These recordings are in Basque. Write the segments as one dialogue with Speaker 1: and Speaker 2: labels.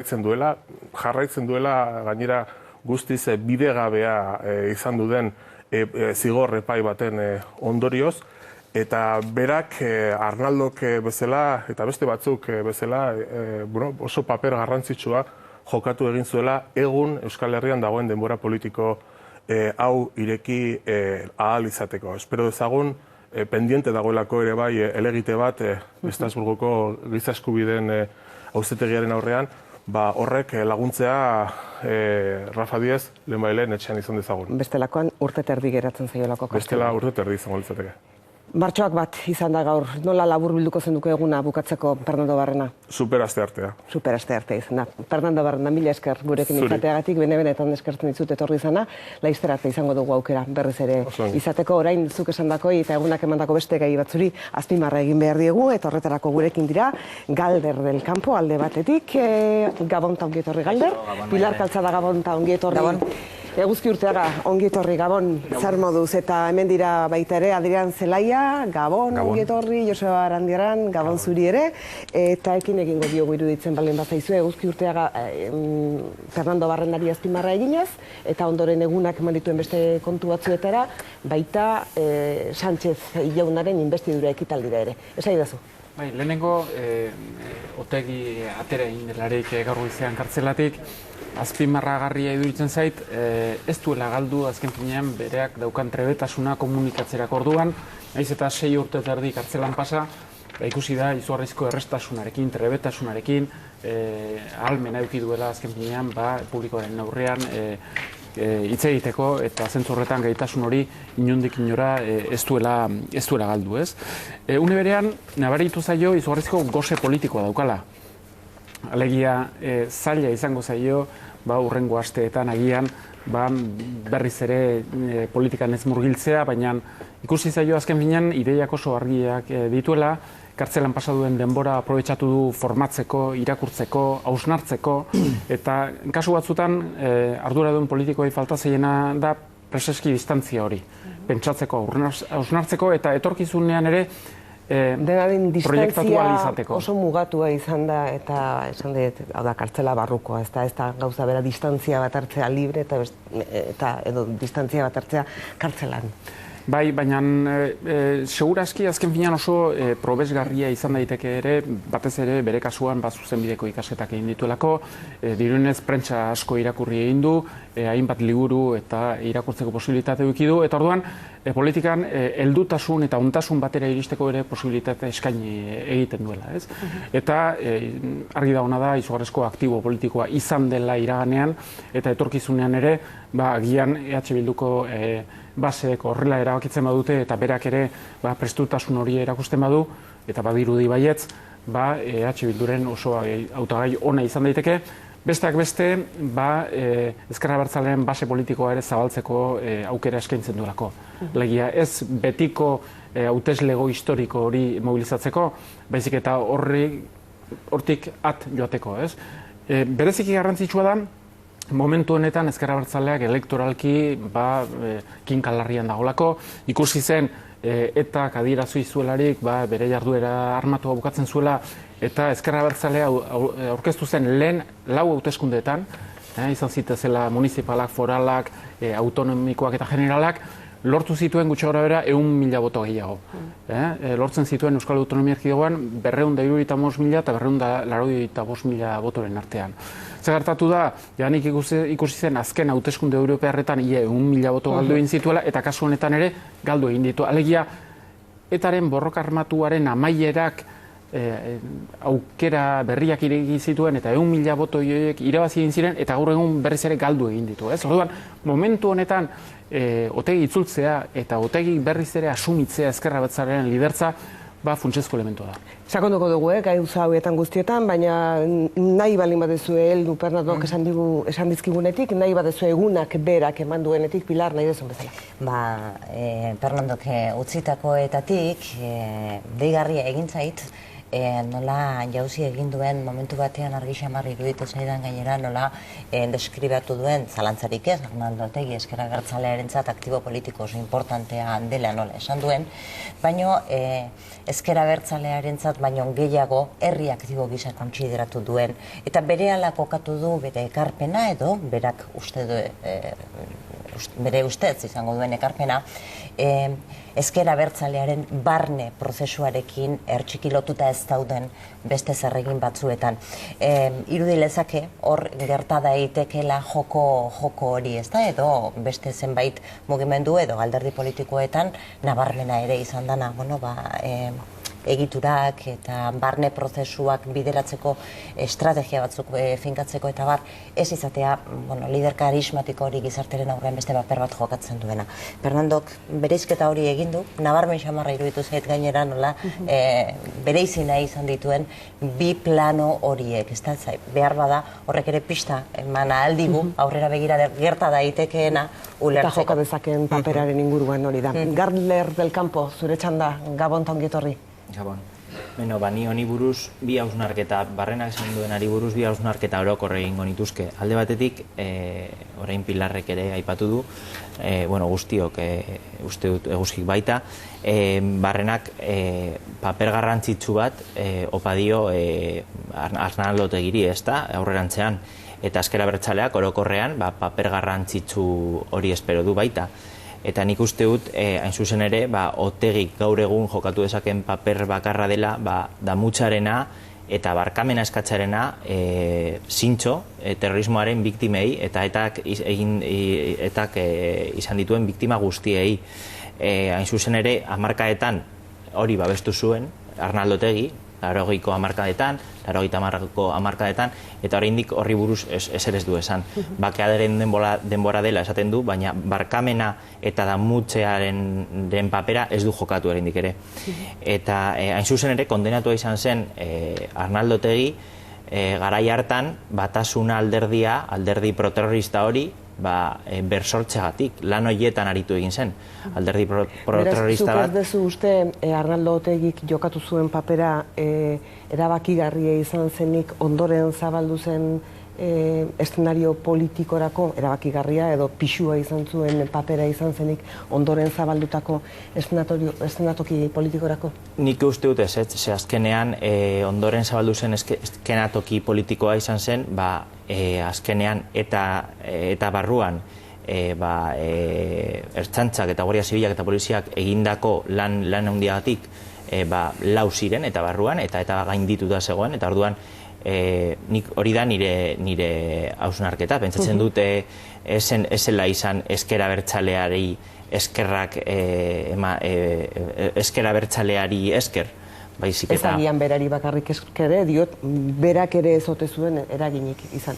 Speaker 1: jarraitzen duela gainera guztiz bidegabea izan duden zigor epai baten ondorioz, eta berak Arnaldok bezala eta beste batzuk bezala oso paper garrantzitsua jokatu egin zuela egun Euskal Herrian dagoen denbora politiko hau ireki ahal izateko. Espero dezagun, pendiente dagoelako ere bai elegite bat Estrasburgoko giza eskubideen auzitegiaren aurrean, horrek laguntzea Rafa Díez lehenbailen etxean izan dezagun.
Speaker 2: Bestelakoan urte terdi geratzen zaiolako kastea.
Speaker 1: Bestela urte terdi izango litzateke.
Speaker 2: Martxoak bat izan da gaur, nola labur bilduko zenduko eguna bukatzeko Fernando Barrena?
Speaker 1: Super asteartea.
Speaker 2: Super asteartea izan da. Fernando Barrena, mila esker gurekin izateagatik, bene-benetan eskertzen dizut etorri izana, laizter arte izango dugu aukera berriz ere izateko, orain zuk esandakoi eta egunak emandako beste gai batzuri azpimarra egin behar diegu, eta horretarako gurekin dira, Galder del Campo alde batetik, Gabon ta ongi etorri Galder, Pilar Calzada Gabon ta ongi etorri. Eguzki Urteaga, ongi etorri Gabon, zer moduz, eta hemen dira baita ere Adrian Zelaia, Gabon, ongi etorri, Joseba Arandiaran, Gabon zuri ere, eta ekin egingo diogu iruditzen baldin bazaizue, Eguzki Urteaga Fernando Barrenari azpimarra eginez, eta ondoren egunak eman dituen beste kontu batzuetara, baita Sánchez jaunaren inbestidura ekitaldira ere. Esai dazu?
Speaker 3: Bai, lehenengo, Otegi atera egin delarik gaur goizean kartzelatik, azpimarragarria iduritzen zait, ez duela galdu azken finean bereak daukan trebetasuna komunikatzerako orduan, naiz eta 6 urte terdi kartzelan pasa, ikusi da izugarrizko errestasunarekin, trebetasunarekin, ahalmena eduki duela azken finean publikoaren aurrean hitz egiteko, eta zentzu horretan gaitasun hori inondik inora ez duela galdu, ez? Une berean, nabaritu zaio izugarrizko gose politikoa daukala. Alegia, zaila izango zaio, urrengo asteetan agian, berriz ere politikan ez murgiltzea, baina ikusi zaio azken finean ideiak oso argiak dituela, kartzelan pasa duen denbora aprobetxatu du formatzeko, irakurtzeko, hausnartzeko, eta kasu batzutan arduradun politikoei falta zaiena da preseski distantzia hori, pentsatzeko, hausnartzeko, eta etorkizunean ere proiektatu ahal izateko.
Speaker 2: Oso mugatua izan da, eta esan dut, hau da, kartzela barrukoa, ez da gauza bera distantzia bat hartzea libre, eta edo distantzia bat hartzea kartzelan.
Speaker 3: Bai, baina segurazki azken finean oso probesgarria izan daiteke ere, batez ere bere kasuan zuzenbideko ikasketak egin dituelako, dirunez prentsa asko irakurri egin du, hainbat liburu eta irakurtzeko posibilitate eduki du, eta orduan politikan heldutasun eta ontasun batera iristeko ere posibilitate eskaini egiten duela, ez? Eta argi da ona da, izugarrizko aktibo politikoa izan dela iraganean, eta etorkizunean ere, agian EH Bilduko baseek horrela erabakitzen badute eta berak ere prestutasun hori erakusten badu eta badirudi baietz, EH Bilduren oso hautagai ona izan daiteke. Besteak beste, Ezker Abertzalearen base politikoa ere zabaltzeko aukera eskaintzen duelako. Legia ez betiko hauteslego historiko hori mobilizatzeko, baizik eta hortik at joateko, ez? Bereziki garrantzitsua da, momentu honetan Ezker Abertzaleak elektoralki kinkalarrian dagoelako, ikusi zen eta adierazi zuelarik bere jarduera armatua bukatzen zuela, eta Ezker Abertzalea aurkeztu zen lehen 4 hauteskundeetan, izan zitezela municipalak, foralak, autonomikoak eta generalak, lortu zituen gutxi gora bera 100.000 boto gehiago. Lortzen zituen Euskal Autonomia Erkidegoan 275.000 eta 285.000 botoren artean. Zer gertatu da, janik ikusi zen azken hauteskunde europearretan 100.000 boto galdu egin zituela, eta kasu honetan ere galdu egin ditu. Alegia, etaren borroka armatuaren amaierak aukera berriak ireki zituen, eta 100.000 boto irabazi egin ziren, eta gaur egun berriz ere galdu egin ditu. Orduan, momentu honetan Otegi itzultzea eta Otegi berriz ere asumitzea Ezker Abertzalearen lidertza, funtsezko elementua da.
Speaker 2: Sakonduko dugu, gauza hauetan guztietan, baina nahi baldin badezue heldu Fernandok esan dizkigunetik, nahi badezue egunak berak eman duenetik, Pilar, nahi dezun bezala.
Speaker 4: Fernandok utzitakoetatik, deigarria egin zait, nola jauzi egin duen momentu batean argi xamar iruditu zaidan gainera nola deskribatu duen zalantzarik ez, Arnaldo Otegi ezker abertzalearentzat aktibo politiko oso importantea dela nola esan duen, baino ezker abertzalearentzat baino gehiago herri aktibo gisa kontsideratu duen eta berehala kokatu du bere ekarpena edo berak uste du bere ustez izango duen ekarpena, ezker abertzalearen barne prozesuarekin ertxikilotuta ez dauden beste zerregin batzuetan. Irudi lezake hor gerta daitekeela joko hori, ez da, edo beste zenbait mugimendu edo alderdi politikoetan nabarmena ere izan dana, egiturak eta barne prozesuak bideratzeko estrategia batzuk finkatzeko eta bar, ez izatea lider karismatiko hori gizarteren aurrean beste paper bat jokatzen duena. Fernandok bereizketa hori egin du, nabarmen xamarra iruditu zait gainera nola bereizi nahi izan dituen bi plano horiek, ez da, behar bada horrek ere pista eman aldigu, aurrera begira gerta daitekeena ulertzeko.
Speaker 2: Eta joka dezakeen paperaren inguruan hori da. Gardler del Campo, zure txanda, Gabon ta ongi etorri.
Speaker 5: Gabon. Ni honi buruz bi hausnarketa, Barrenak esan duenari buruz bi hausnarketa orokor egingo nituzke. Alde batetik, orain Pilarrek ere aipatu du, guztiok uste dut eguzkik baita, Barrenak paper garrantzitsu bat opa dio Arnaldo Otegiri, ez da, aurrerantzean, eta ezker abertzaleak orokorrean paper garrantzitsu hori espero du baita. Eta nik uste dut, hain zuzen ere, Otegik gaur egun jokatu dezaken paper bakarra dela, damutzarena eta barkamena eskatzarena zintxo terrorismoaren biktimei eta etak izan dituen biktima guztiei. Hain zuzen ere, hamarkadetan hori babestu zuen, Arnaldo Otegi, 80ko hamarkadetan, 80ko hamarkadetan, eta oraindik horri buruz ezer ez du esan. Bakeaderen denbora dela esaten du, baina barkamena eta damutzearen papera ez du jokatu oraindik ere. Eta hain zuzen ere, kondenatua izan zen Arnaldo Otegi, garai hartan, batasuna alderdi proterrorista hori, bersortzegatik, lan horietan aritu egin zen, alderdi proterrorista bat.
Speaker 2: Beraz, zuk ez dezu uste Arnaldo Otegik jokatu zuen papera erabakigarria izan zenik ondoren zabaldu zen eszenario politikorako erabakigarria edo pixua izan zuen papera izan zenik ondoren zabaldutako eszenatoki politikorako?
Speaker 5: Nik uste dut ez, ze azkenean ondoren zabaldu zen eszenatoki politikoa izan zen, azkenean eta barruan ertzaintzak eta Guardia Zibilak eta poliziak egindako lan handiagatik lau ziren eta barruan eta gaindituta zegoen, eta orduan hori da nire hausnarketa. Pentsatzen dute ezela izan ezker abertzaleari ezker abertzaleari esker.
Speaker 2: Ez agian berari bakarrik ere, diot, berak ere ez ote zuen eraginik izan.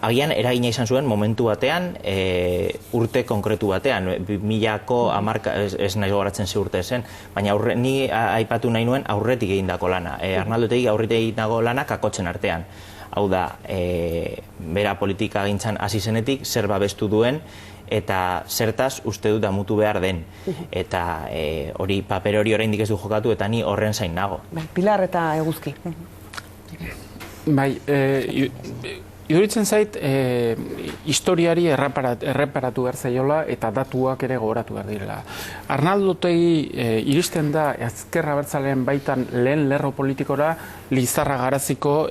Speaker 5: Agian eragina izan zuen momentu batean, urte konkretu batean, 2000ko hamarka, ez nahi gogoratzen ze urte zen, baina ni aipatu nahi nuen aurretik egindako lana. Arnaldo Otegi aurretik egindako lana kakotzen artean. Hau da, bera politika gintzan hasi zenetik, zer babestu duen, eta zertaz uste dut damutu behar den. Eta paper hori oraindik ez du jokatu, eta ni horren zain nago.
Speaker 2: Pilar eta Eguzki.
Speaker 3: Iduritzen zait, historiari erreparatu behar zaiola eta datuak ere gogoratu behar direla. Arnaldo Otegi iristen da ezker abertzalearen baitan lehen lerro politikora Lizarra Garaziko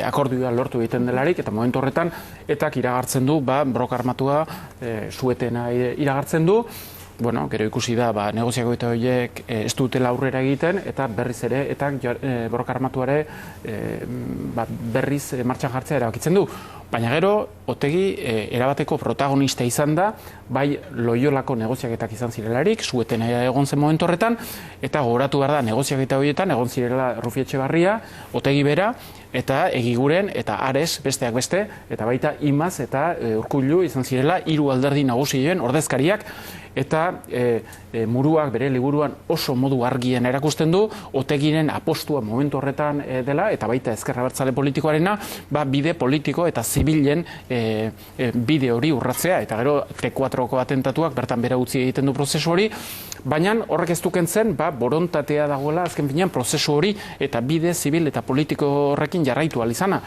Speaker 3: akordioa lortu egiten delarik, eta momentu horretan etak iragartzen du, broka armatua suetena iragartzen du. Gero ikusi da, negoziako eta horiek ez dutela aurrera egiten, eta berriz ere, eta broka armatuare berriz martxan jartzea erabakitzen du. Baina gero, Otegi erabateko protagonista izan da, bai Loiolako negoziaketak izan zirelarik, sueten egon zen momentu horretan, eta gogoratu behar da, negoziaketa horietan egon zirela Rufi Etxebarria, Otegi bera, eta Egiguren, eta Ares, besteak beste, eta baita Imaz eta Urkullu izan zirela, 3 alderdi nagusien ordezkariak, eta Muruak bere liburuan oso modu argien erakusten du, Otegiren apostua momentu horretan dela, eta baita ezker abertzale politikoarena, bide politiko eta zibilen bide hori urratzea, eta gero T4ko atentatuak bertan bera utzi egiten du prozesu hori, baina horrek ez dukentzen, borontatea dagoela azken finean prozesu hori eta bide zibil eta politiko horrekin jarraitu ahal izana.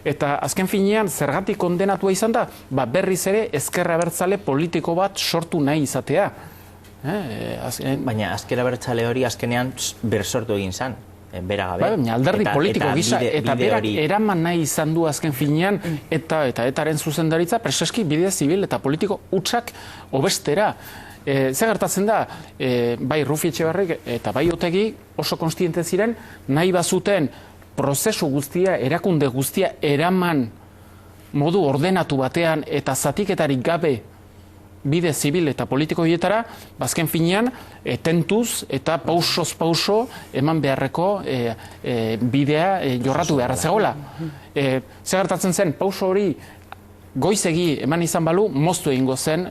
Speaker 3: Eta azken finean zergatik kondenatua izan da, berriz ere ezker abertzale politiko bat sortu nahi izatea.
Speaker 5: Baina ezker abertzale hori azkenean bersortu egin zan. Bera gabe.
Speaker 3: Baina alderdi politiko gisa, eta berak eraman nahi izan du azken finean, eta etaren zuzendaritza preseski bide zibil eta politiko hutsak obestera. Zer gertatzen da, bai Rufi Etxebarrik eta bai Otegi oso konstiente ziren, nahi bazuten prozesu guztia, erakunde guztia eraman modu ordenatu batean eta zatiketarik gabe bide zibil eta politiko hietara, bazken finean, tentuz eta pausoz pauso eman beharreko bidea jorratu beharra zegoela. Zer gertatzen zen, pauso hori goizegi eman izan balu, moztu egingo zen,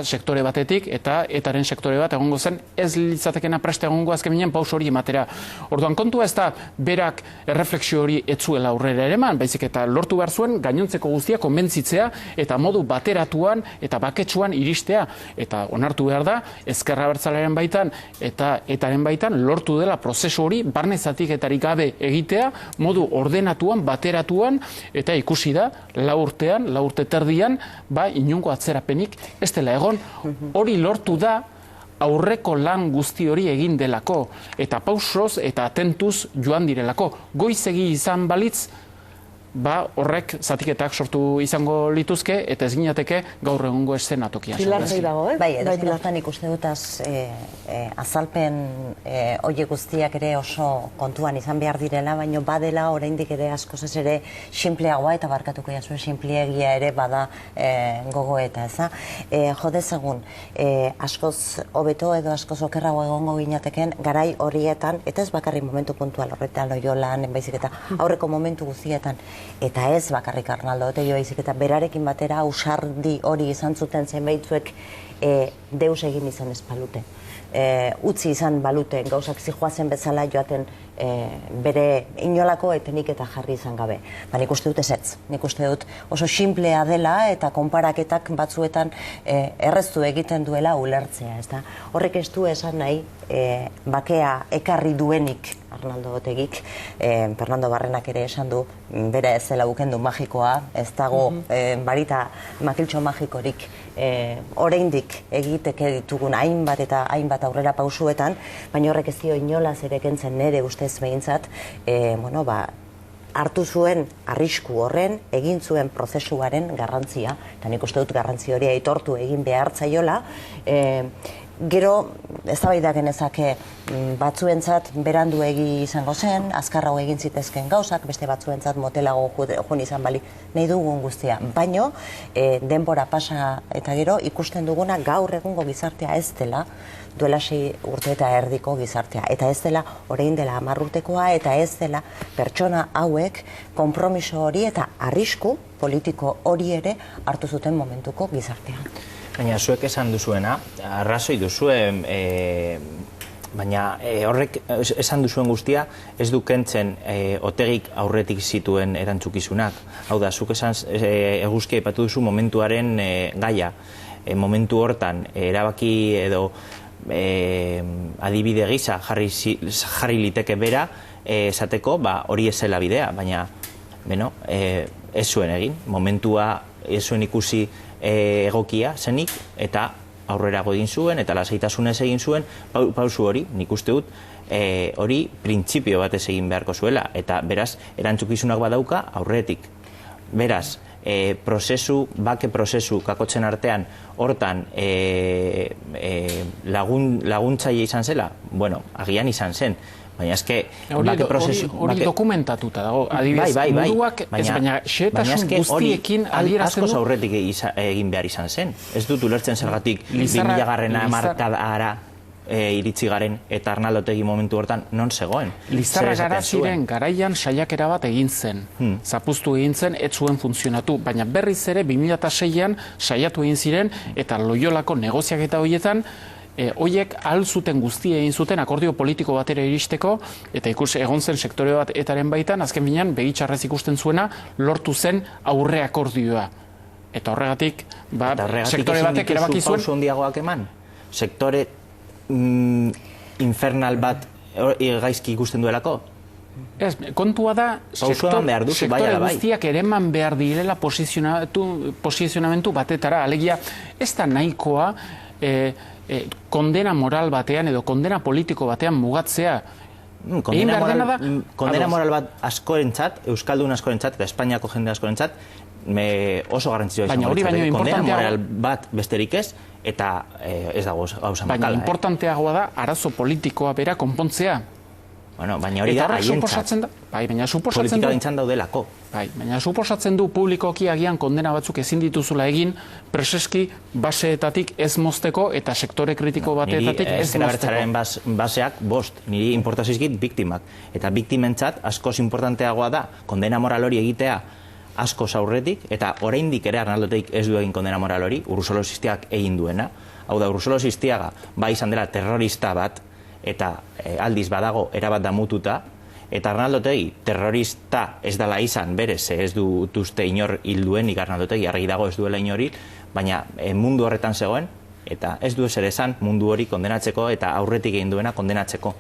Speaker 3: sektore batetik, eta etaren sektore bat egongo zen, ez litzatekena preste egongo azken finean pauso hori ematera. Orduan kontua ez da, berak errefleksio hori etzuela aurrera ere eman, baizik eta lortu behar zuen, gainontzeko guztia konbentzitzea, eta modu bateratuan eta baketsuan iristea. Eta onartu behar da, ezkerra abertzalearen baitan, eta etaren baitan, lortu dela prozesu hori, barne zatiketarik gabe egitea, modu ordenatuan, bateratuan, eta ikusi da, lau urte erdian, inongo atzerapenik ez dela egon. Hori lortu da aurreko lan guzti hori egin delako, eta pausoz eta atentuz joan direlako. Goizegi izan balitz, horrek zatiketak sortu izango lituzke, eta ez ginateke gaur egungo eszenatokia.
Speaker 2: Pilar zei dago,
Speaker 4: Bai, edo hortan ikuste dutaz azalpen hori guztiak ere oso kontuan izan behar direla, baina badela oraindik ere askoz ez ere sinpleagoa, eta barkatuko jazue sinpleegia ere bada gogoeta, eza. Jodezagun, askoz hobeto edo askoz okerrago egongo ginateken garai horietan, eta ez bakarrik momentu puntual horretan Loiolan, baizik eta aurreko momentu guztietan, eta ez bakarrik Arnaldo Otegi baizik eta berarekin batera ausardi hori izan zuten zenbaitzuek deus egin izan ez balute. Utzi izan balute gauzak zijoazen bezala joaten bere inolako etenik eta jarri izan gabe. Nik uste dut ezetz. Nik uste dut oso simplea dela eta konparaketak batzuetan erreztu egiten duela ulertzea. Horrek ez du esan nahi bakea ekarri duenik Arnaldo Otegik. Fernando Barrenak ere esan du bere ez zela bukendu magikoa, ez dago barita makiltxo magikorik oraindik egiteke ditugun hainbat eta hainbat aurrera pausuetan, baina horrek ez dio inolaz ere kentzen nere ustez behintzat, hartu zuen arrisku horren, egin zuen prozesuaren garrantzia, eta nik uste dut garrantzi hori aitortu egin behartzaiola, gero, eztabaidak genezake batzuentzat berandu izango zen, azkarrago egin zitezken gauzak, beste batzuentzat motelago joan izan bali nahi dugun guztia. Baino, denbora pasa eta gero ikusten duguna gaur egungo gizartea ez dela, duela 6 urte eta erdiko gizartea. Eta ez dela orain dela 10 urtekoa, eta ez dela pertsona hauek konpromiso hori eta arrisku politiko hori ere hartu zuten momentuko gizartean.
Speaker 5: Baina zuek esan duzuena, arrazoi duzuen, baina horrek esan duzuen guztia ez du kentzen Otegik aurretik zituen erantzukizunak. Hau da, zuk esan eguzki aipatu duzu momentuaren gaia. Momentu hortan erabaki edo adibide gisa jarri liteke bera esateko hori ez zela bidea, baina ez zuen egin. Momentua ez zuen ikusi egokia zenik, eta aurrerago egin zuen, eta lasaitasunez egin zuen, pausu hori, nik uste dut, hori printzipio batez egin beharko zuela, eta beraz, erantzukizunak badauka aurretik. Beraz, bake prozesu kakotzen artean, hortan laguntzaile izan zela, bueno, agian izan zen, baina eske
Speaker 3: hori dokumentatuta dago, adibidez, munduak, baina xehetasun guztiekin adierazten du.
Speaker 5: Askoz aurretik egin behar izan zen. Ez dut ulertzen zergatik 2000 hamarkadara iritsi garen eta Arnaldo Otegi momentu hortan non zegoen.
Speaker 3: Lizarra Garaziren garaian saiakera bat egin zen. Zapuztu egin zen, ez zuen funtzionatu, baina berriz ere 2006an saiatu egin ziren eta Loiolako negoziaketa horietan hoiek ahal zuten guztia egin zuten akordio politiko batera iristeko, eta egon zen sektore bat etaren baitan, azken binean begitxarrez ikusten zuena lortu zen aurre akordioa. Eta horregatik, sektore batek erabaki zuen...
Speaker 5: Pauso handiagoak eman? Sektore infernal bat gaizki ikusten duelako?
Speaker 3: Ez, kontua da, sektore guztiak ereman behar direla posizionamentu batetara. Alegia, ez da nahikoa kondena moral batean edo kondena politiko batean mugatzea.
Speaker 5: Kondena moral bat askorentzat, Euskaldun askorentzat eta Espainiako jende askorentzat, oso garrantzitsua izango litzateke. Kondena moral bat besterik ez, eta ez dago gauza makala.
Speaker 3: Baina importanteagoa da arazo politikoa bera konpontzea.
Speaker 5: Bueno, baina hori da haientzat. Politika dintzan daudelako.
Speaker 3: Baina suposatzen du publikoki agian kondena batzuk ezin dituzula egin preseski baseetatik ez mozteko eta sektore kritiko bateetatik ez mozteko.
Speaker 5: Ezker abertzaren baseak niri importazizkit biktimak. Eta biktimentzat askoz importanteagoa da kondena moral hori egitea askoz aurretik, eta oraindik ere Arnaldotegik ez du egin kondena moral hori, Urruzulo Sistiagak egin duena. Hau da, Urruzulo Sistiaga izan dela terrorista bat, eta aldiz badago erabat damututa, eta Arnaldotegi terrorista ez dela izan berez, ez dutuzte inor hil duenik Arnaldotegi, argi dago ez duela inor hil, baina mundu horretan zegoen, eta ez du ezer esan mundu hori kondenatzeko eta aurretik egin duena kondenatzeko.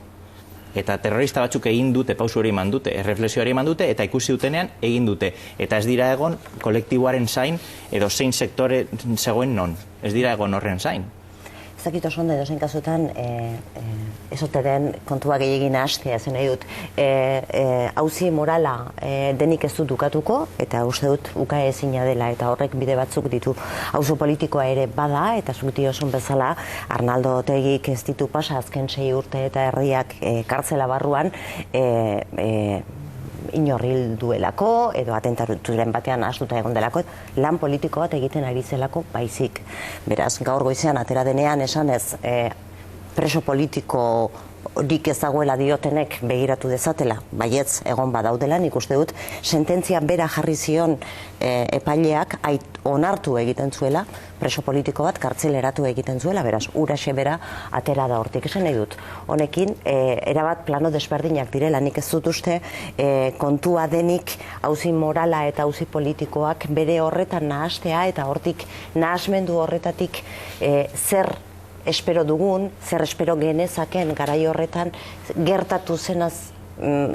Speaker 5: Eta terrorista batzuk egin dute, pausu hori eman dute, erreflexio hori eman dute, eta ikusi dutenean egin dute. Eta ez dira egon kolektiboaren zain, edo zein sektore zegoen non. Ez dira egon horren zain.
Speaker 4: Ezakit oso ondo edozein kasutan esoteren kontua gehiagin hastea zen nahi dut. Auzi morala denik ez dut ukatuko, eta uste dut uka ezina dela, eta horrek bide batzuk ditu. Auzo politikoa ere bada, eta zuti oson bezala, Arnaldotegik ez ditu pasa azken 6 urte eta herriak kartzela barruan, inorril duelako, edo atentaturen batean astuta egon delako, lan politiko bat egiten ari zelako baizik. Beraz, gaur goizean atera denean esanez preso politiko dik ezaguela diotenek begiratu dezatela, baietz egon badaudela, nik uste dut, sententzia bera jarri zion epaileak onartu egiten zuela, preso politiko bat kartzeleratu egiten zuela, beraz, uraxe bera atera da hortik. Esan nahi dut, honekin, erabat plano desberdinak direla, nik ez dut uste kontua denik auzi morala eta auzi politikoak bere horretan nahastea, eta hortik nahasmendu horretatik zer espero dugun, zer espero genezaken garai horretan gertatu zenaz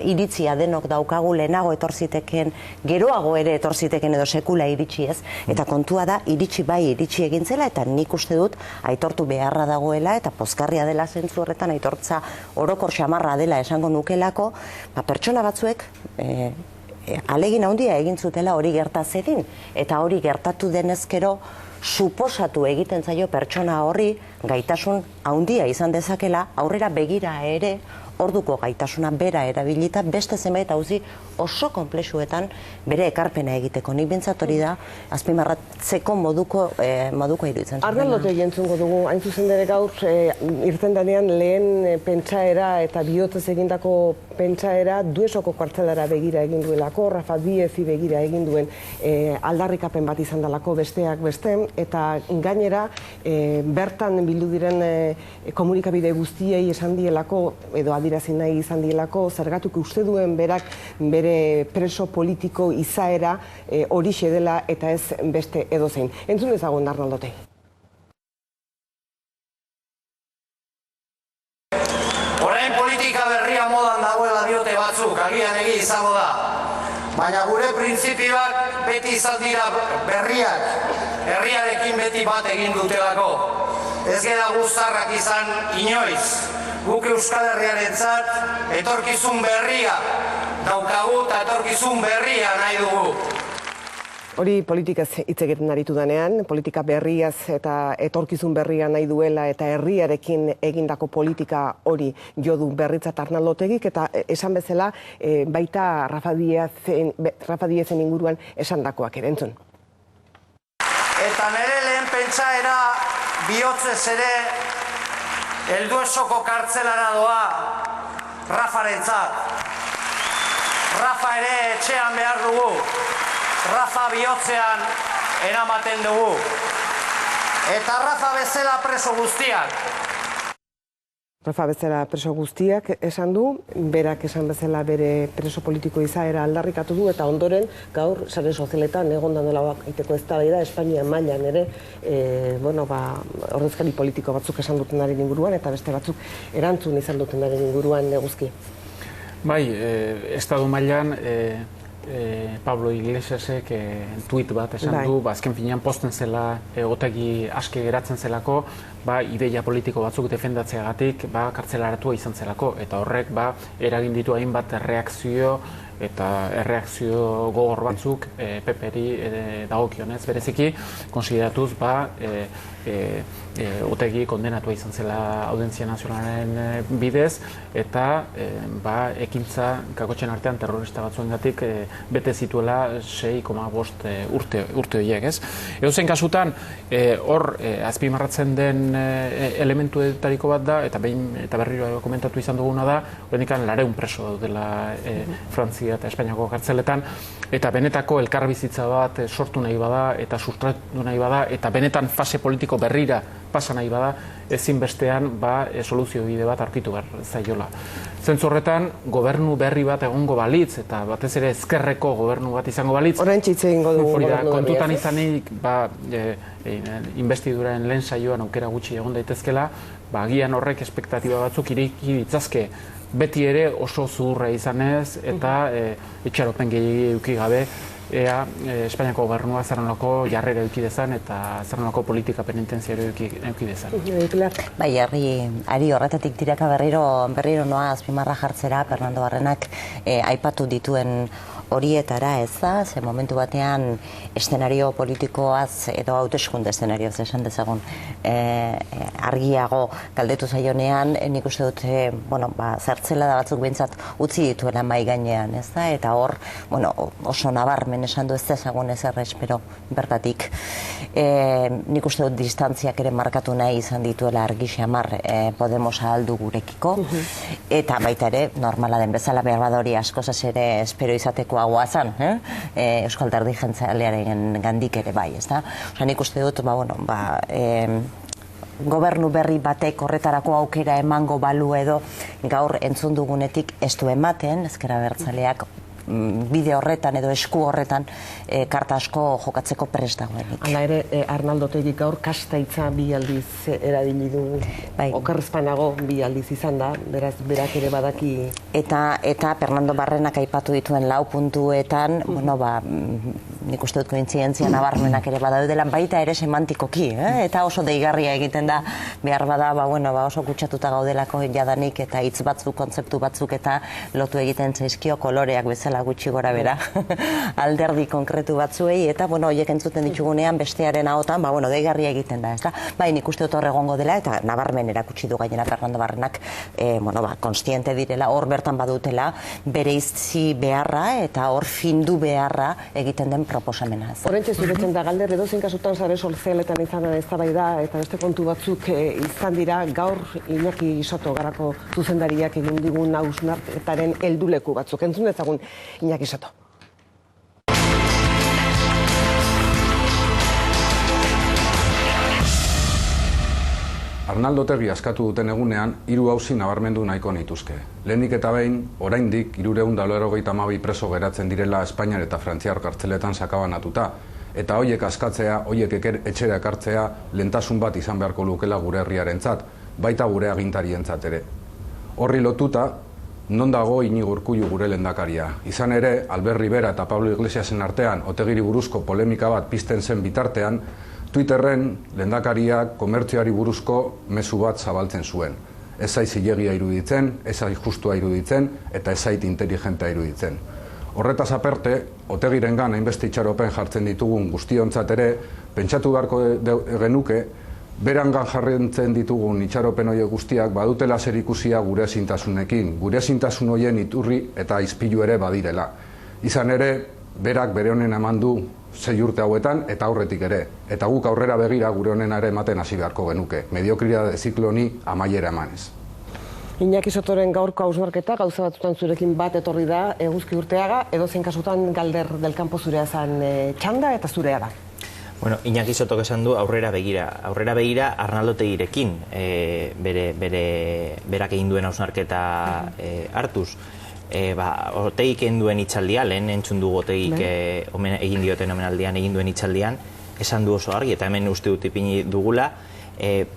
Speaker 4: iritzia denok daukagu, lehenago etorziteken, geroago ere etorziteken edo sekula iritsi ez, eta kontua da iritsi egin zela, eta nik uste dut aitortu beharra dagoela, eta pozkarria dela zentzu horretan aitortza orokor xamarra dela esango nukelako, pertsona batzuek alegin handia egin zutela hori gertazedin, eta hori gertatu denezkero suposatu egiten zaio pertsona horri gaitasun handia izan dezakela, aurrera begira ere orduko gaitasuna bera erabilita beste zenbait auzi oso konplexuetan bere ekarpena egiteko. Nik bintzat hori da azpimarratzeko moduko iruditzen.
Speaker 2: Arnaldotegi entzungo dugu, hain zuzen dere gaur irten denean lehen pentsaera eta bihotzez egindako pentsaera Duesoko kartzelara begira egin duelako, Rafa Diezi begira egin duen aldarrikapen bat izan dalako besteak beste, eta gainera bertan bildu diren komunikabide guztiei esan dielako, edo adirazi nahi izan dielako, zergatuk uste duen berak bere preso politiko izaera horixe dela eta ez beste edozein. Entzun ezagun Arnaldotegi.
Speaker 6: Orain politika berria modan dagoela diote batzuk, agian egi izango da. Baina gure printzipioak beti izan dira berriak, herriarekin beti bat egin dutelako. Ez gera guztarrak izan inoiz. Guk Euskal Herriarentzat etorkizun berria daukagu eta etorkizun berria nahi dugu.
Speaker 2: Hori politikaz hitz egiten aritu denean, politika berriaz eta etorkizun berria nahi duela eta herriarekin egindako politika hori jo du berritzat Arnaldotegik, eta esan bezala baita Rafa Diezen inguruan esandakoak ere, entzun.
Speaker 6: Eta nire lehen pentsaera bihotzez ere Duesoko kartzelara doa Rafarentzat. Rafa ere etxean behar dugu. Rafa bihotzean eramaten dugu. Eta Rafa bezala preso guztiak
Speaker 2: Rafa bezala preso guztiak esan du, berak esan bezala bere preso politiko izaera aldarrikatu du, eta ondoren gaur sare sozialetan egondan dela egiteko eztabaida Espainia mailan ere, ordezkari politiko batzuk esan dutenaren inguruan, eta beste batzuk erantzun izan dutenaren inguruan eguzki.
Speaker 3: Bai, estadu mailan Pablo Iglesiasek tuit bat esan du, azken finean posten zela, otegi aske geratzen zelako, ideia politiko batzuk defendatzeagatik kartzelaratua izan zelako, eta horrek eragin ditu hainbat erreakzio eta erreakzio gogor batzuk PP-ri dagokionez bereziki, konsideratuz otegi kondenatua izan zela Audientzia Nazionalaren bidez, eta ekintza kakotxen artean terrorista batzuengatik bete zituela 6,5 urte horiek, ez? Edozein kasutan, hor azpimarratzen den elementuetariko bat da, eta berriro komentatu izan duguna da, horrendikan 400 preso daudela Frantzia eta Espainiako kartzeletan, eta benetako elkarbizitza bat sortu nahi bada, eta sustratu nahi bada, eta benetan fase politiko berrira pasa nahi bada, ezinbestean soluzio bide bat aurkitu behar zaiola. Zentzu horretan, gobernu berri bat egongo balitz, eta batez ere ezkerreko gobernu bat izango balitz.
Speaker 2: Orain txitze egingo dugu gobernu berri.
Speaker 3: Kontutan izanik, investiduraren lehen saioan aukera gutxi egon daitezkela, agian horrek espektatiba batzuk ireki ditzazke, beti ere oso zuhurra izanez, eta itxaropen gehiagi eduki gabe, ea Espainiako gobernua zerrenolako jarrera eduki dezan eta zerrenolako politika penitenziario eduki dezan.
Speaker 4: Bai, ari horretatik tiraka berriro noa azpimarra jartzera, Fernando Barrenak aipatu dituen horietara ez da, ze momentu batean eszenario politikoaz edo hauteskunde eszenarioz esan dezagun argiago galdetu zaionean, nik uste dut zertzela da batzuk behintzat utzi dituela mai gainean, ez da, eta hor oso nabarmen esan du ez dezagun ezer espero bertatik. Nik uste dut distantziak ere markatu nahi izan dituela argi xamar Podemosa aldu gurekiko, eta baita ere normala den bezala behar badori askozaz ere espero izateko guazan, Euskal Alderdi Jeltzalearen gandik ere bai, ez da? Nik uste dut, gobernu berri batek horretarako aukera emango balu edo gaur entzun dugunetik ez du ematen, Ezker Abertzaleak bide horretan edo esku horretan karta asko jokatzeko prest dagoenik.
Speaker 2: Hala ere, Arnaldo Otegik gaur kasta hitza bi aldiz erabili du, okerrezpanago bi aldiz izan da, beraz, berak ere badaki...
Speaker 4: Eta Fernando Barrenak aipatu dituen 4 puntuetan, nik uste dut kointzidentzia nabarmenak ere badaudela, baita ere semantikoki, eta oso deigarria egiten da, behar bada, oso kutsatuta gaudelako jadanik, eta hitz batzuk, kontzeptu batzuk, eta lotu egiten zaizkio koloreak bezala gutxi gora bera alderdi konkretu batzuei, eta horiek entzuten ditugunean bestearen ahotan, deigarria egiten da, ez da? Nik uste dut hor egongo dela, eta nabarmen erakutsi du gainera Fernando Barrenak, konstiente direla, hor bertan badutela, bere izi beharra, eta hor findu beharra egiten den proposamena.
Speaker 2: Horrentxe zuretzen da galder, edozein kasutan sare sozialetan izan da eztabaida, eta beste kontu batzuk izan dira, gaur Iñaki Soto Garako zuzendariak egin digun hausnarketaren helduleku batzuk. Entzun dezagun Iñaki Soto.
Speaker 7: Arnaldo Otegi askatu duten egunean, 3 auzi nabarmendu nahiko nituzke. Lehenik eta behin, oraindik 382 preso geratzen direla Espainiar eta Frantziar kartzeletan sakabanatuta, eta hoiek askatzea, hoiek etxera ekartzea lehentasun bat izan beharko lukela gure herriarentzat, baita gure agintarientzat ere. Horri lotuta, non dago Iñigo Urkullu gure lehendakaria. Izan ere, Albert Rivera eta Pablo Iglesiasen artean otegiri buruzko polemika bat pizten zen bitartean, Twitterren lehendakariak komertzioari buruzko mezu bat zabaltzen zuen. Ez zait zilegia iruditzen, ez zait justua iruditzen, eta ez zait inteligentea iruditzen. Horretaz aparte, Otegirengan hainbeste itxaropen jartzen ditugun guztiontzat ere, pentsatu beharko genuke, berangan jarrentzen ditugun itxaropen horiek guztiak badutela zer ikusia gure ezintasunekin, gure ezintasun horien iturri eta izpilu ere badirela. Izan ere, berak bere honen eman du 6 urte hauetan eta aurretik ere. Eta guk aurrera begira gure honena ere ematen hasi beharko genuke. Mediokridade ziklo honi amaiera emanez.
Speaker 2: Iñaki Sotoren gaurko hausnarketa gauza batzutan zurekin bat etorri da, Eguzki Urteaga, edozein kasutan Galder del Campo zurea zen txanda eta zurea da.
Speaker 5: Bueno, Iñaki Sotok esan du aurrera begira. Aurrera begira Arnaldo Otegirekin berak egin duen hausnarketa hartuz. Otegik egin duen itxaldia, lehen entzun dugu Otegik egin dioten omenaldian egin duen itxaldian, esan du oso argi, eta hemen uste dut ipini dugula,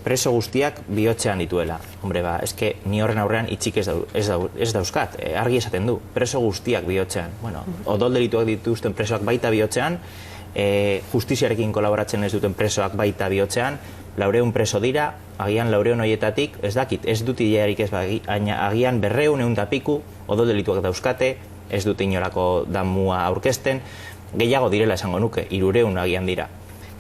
Speaker 5: preso guztiak bihotzean dituela. Hombre, eske ni horren aurrean itxik ez dauzkat, argi esaten du, preso guztiak bihotzean. Bueno, odol delituak dituzten presoak baita bihotzean, justiziarekin kolaboratzen ez duten presoak baita bihotzean, 400 preso dira, agian 400 horietatik, ez dakit, ez dut idearik ez agian 200 eta piku, odol delituak dauzkate, ez dut inolako damua aurkezten, gehiago direla esango nuke, 300 agian dira.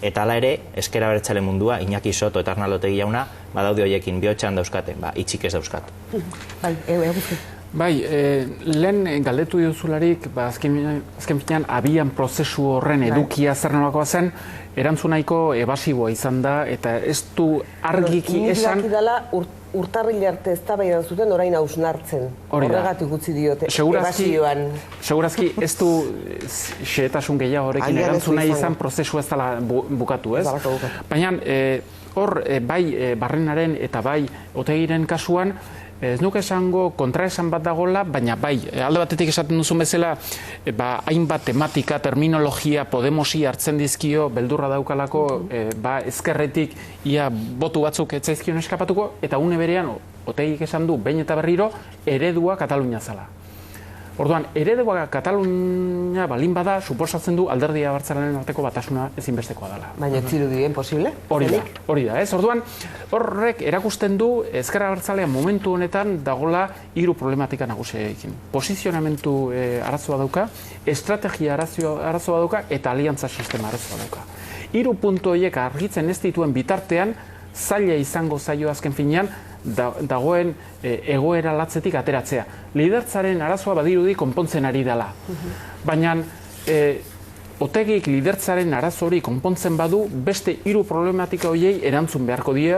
Speaker 5: Eta hala ere, ezker abertzale mundua, Iñaki Soto eta Arnaldo Otegi jauna, badaude horiekin bihotzean dauzkate, itxik ez dauzkat.
Speaker 3: Bai, lehen galdetu duzularik, azken finean abian prozesu horren edukia zer nolakoa zen, erantzun nahiko ebasiboa izan da, eta ez du argiki esan...
Speaker 2: Nire dala urtarrile arte ez da baidan zuten orain hausnartzen. Horregatik utzi diote, ebasioan.
Speaker 3: Segurazki ez du xehetasun gehiago horrekin erantzun nahi izan prozesu ez dela bukatu, ez? Baina hor, bai Barrenaren eta bai Otegiren kasuan, ez nuke esango kontraesan bat dagoela, baina bai, alde batetik esaten duzun bezala, hainbat tematika, terminologia, Podemosi hartzen dizkio, beldurra daukalako, ezkerretik ia botu batzuk etzaizkion eskapatuko, eta une berean, Otegik esan du, behin eta berriro, eredua Katalunia zala. Orduan, eredua Katalunia balin bada, suposatzen du alderdi abertzalearen arteko batasuna ezinbestekoa dela.
Speaker 2: Baina ez zirudien posible?
Speaker 3: Hori da, ez? Orduan, horrek erakusten du ezker abertzalea momentu honetan dagola 3 problematika nagusiekin. Posizionamentu arazoa dauka, estrategia arazoa dauka eta aliantza sistema arazoa dauka. 3 puntu horiek argitzen ez dituen bitartean, zaila izango zaio azken finean, dagoen egoera latzetik ateratzea. Lidertzaren arazoa badirudi konpontzen ari dela. Baina Otegik lidertzaren arazo hori konpontzen badu, beste 3 problematika horiei erantzun beharko die,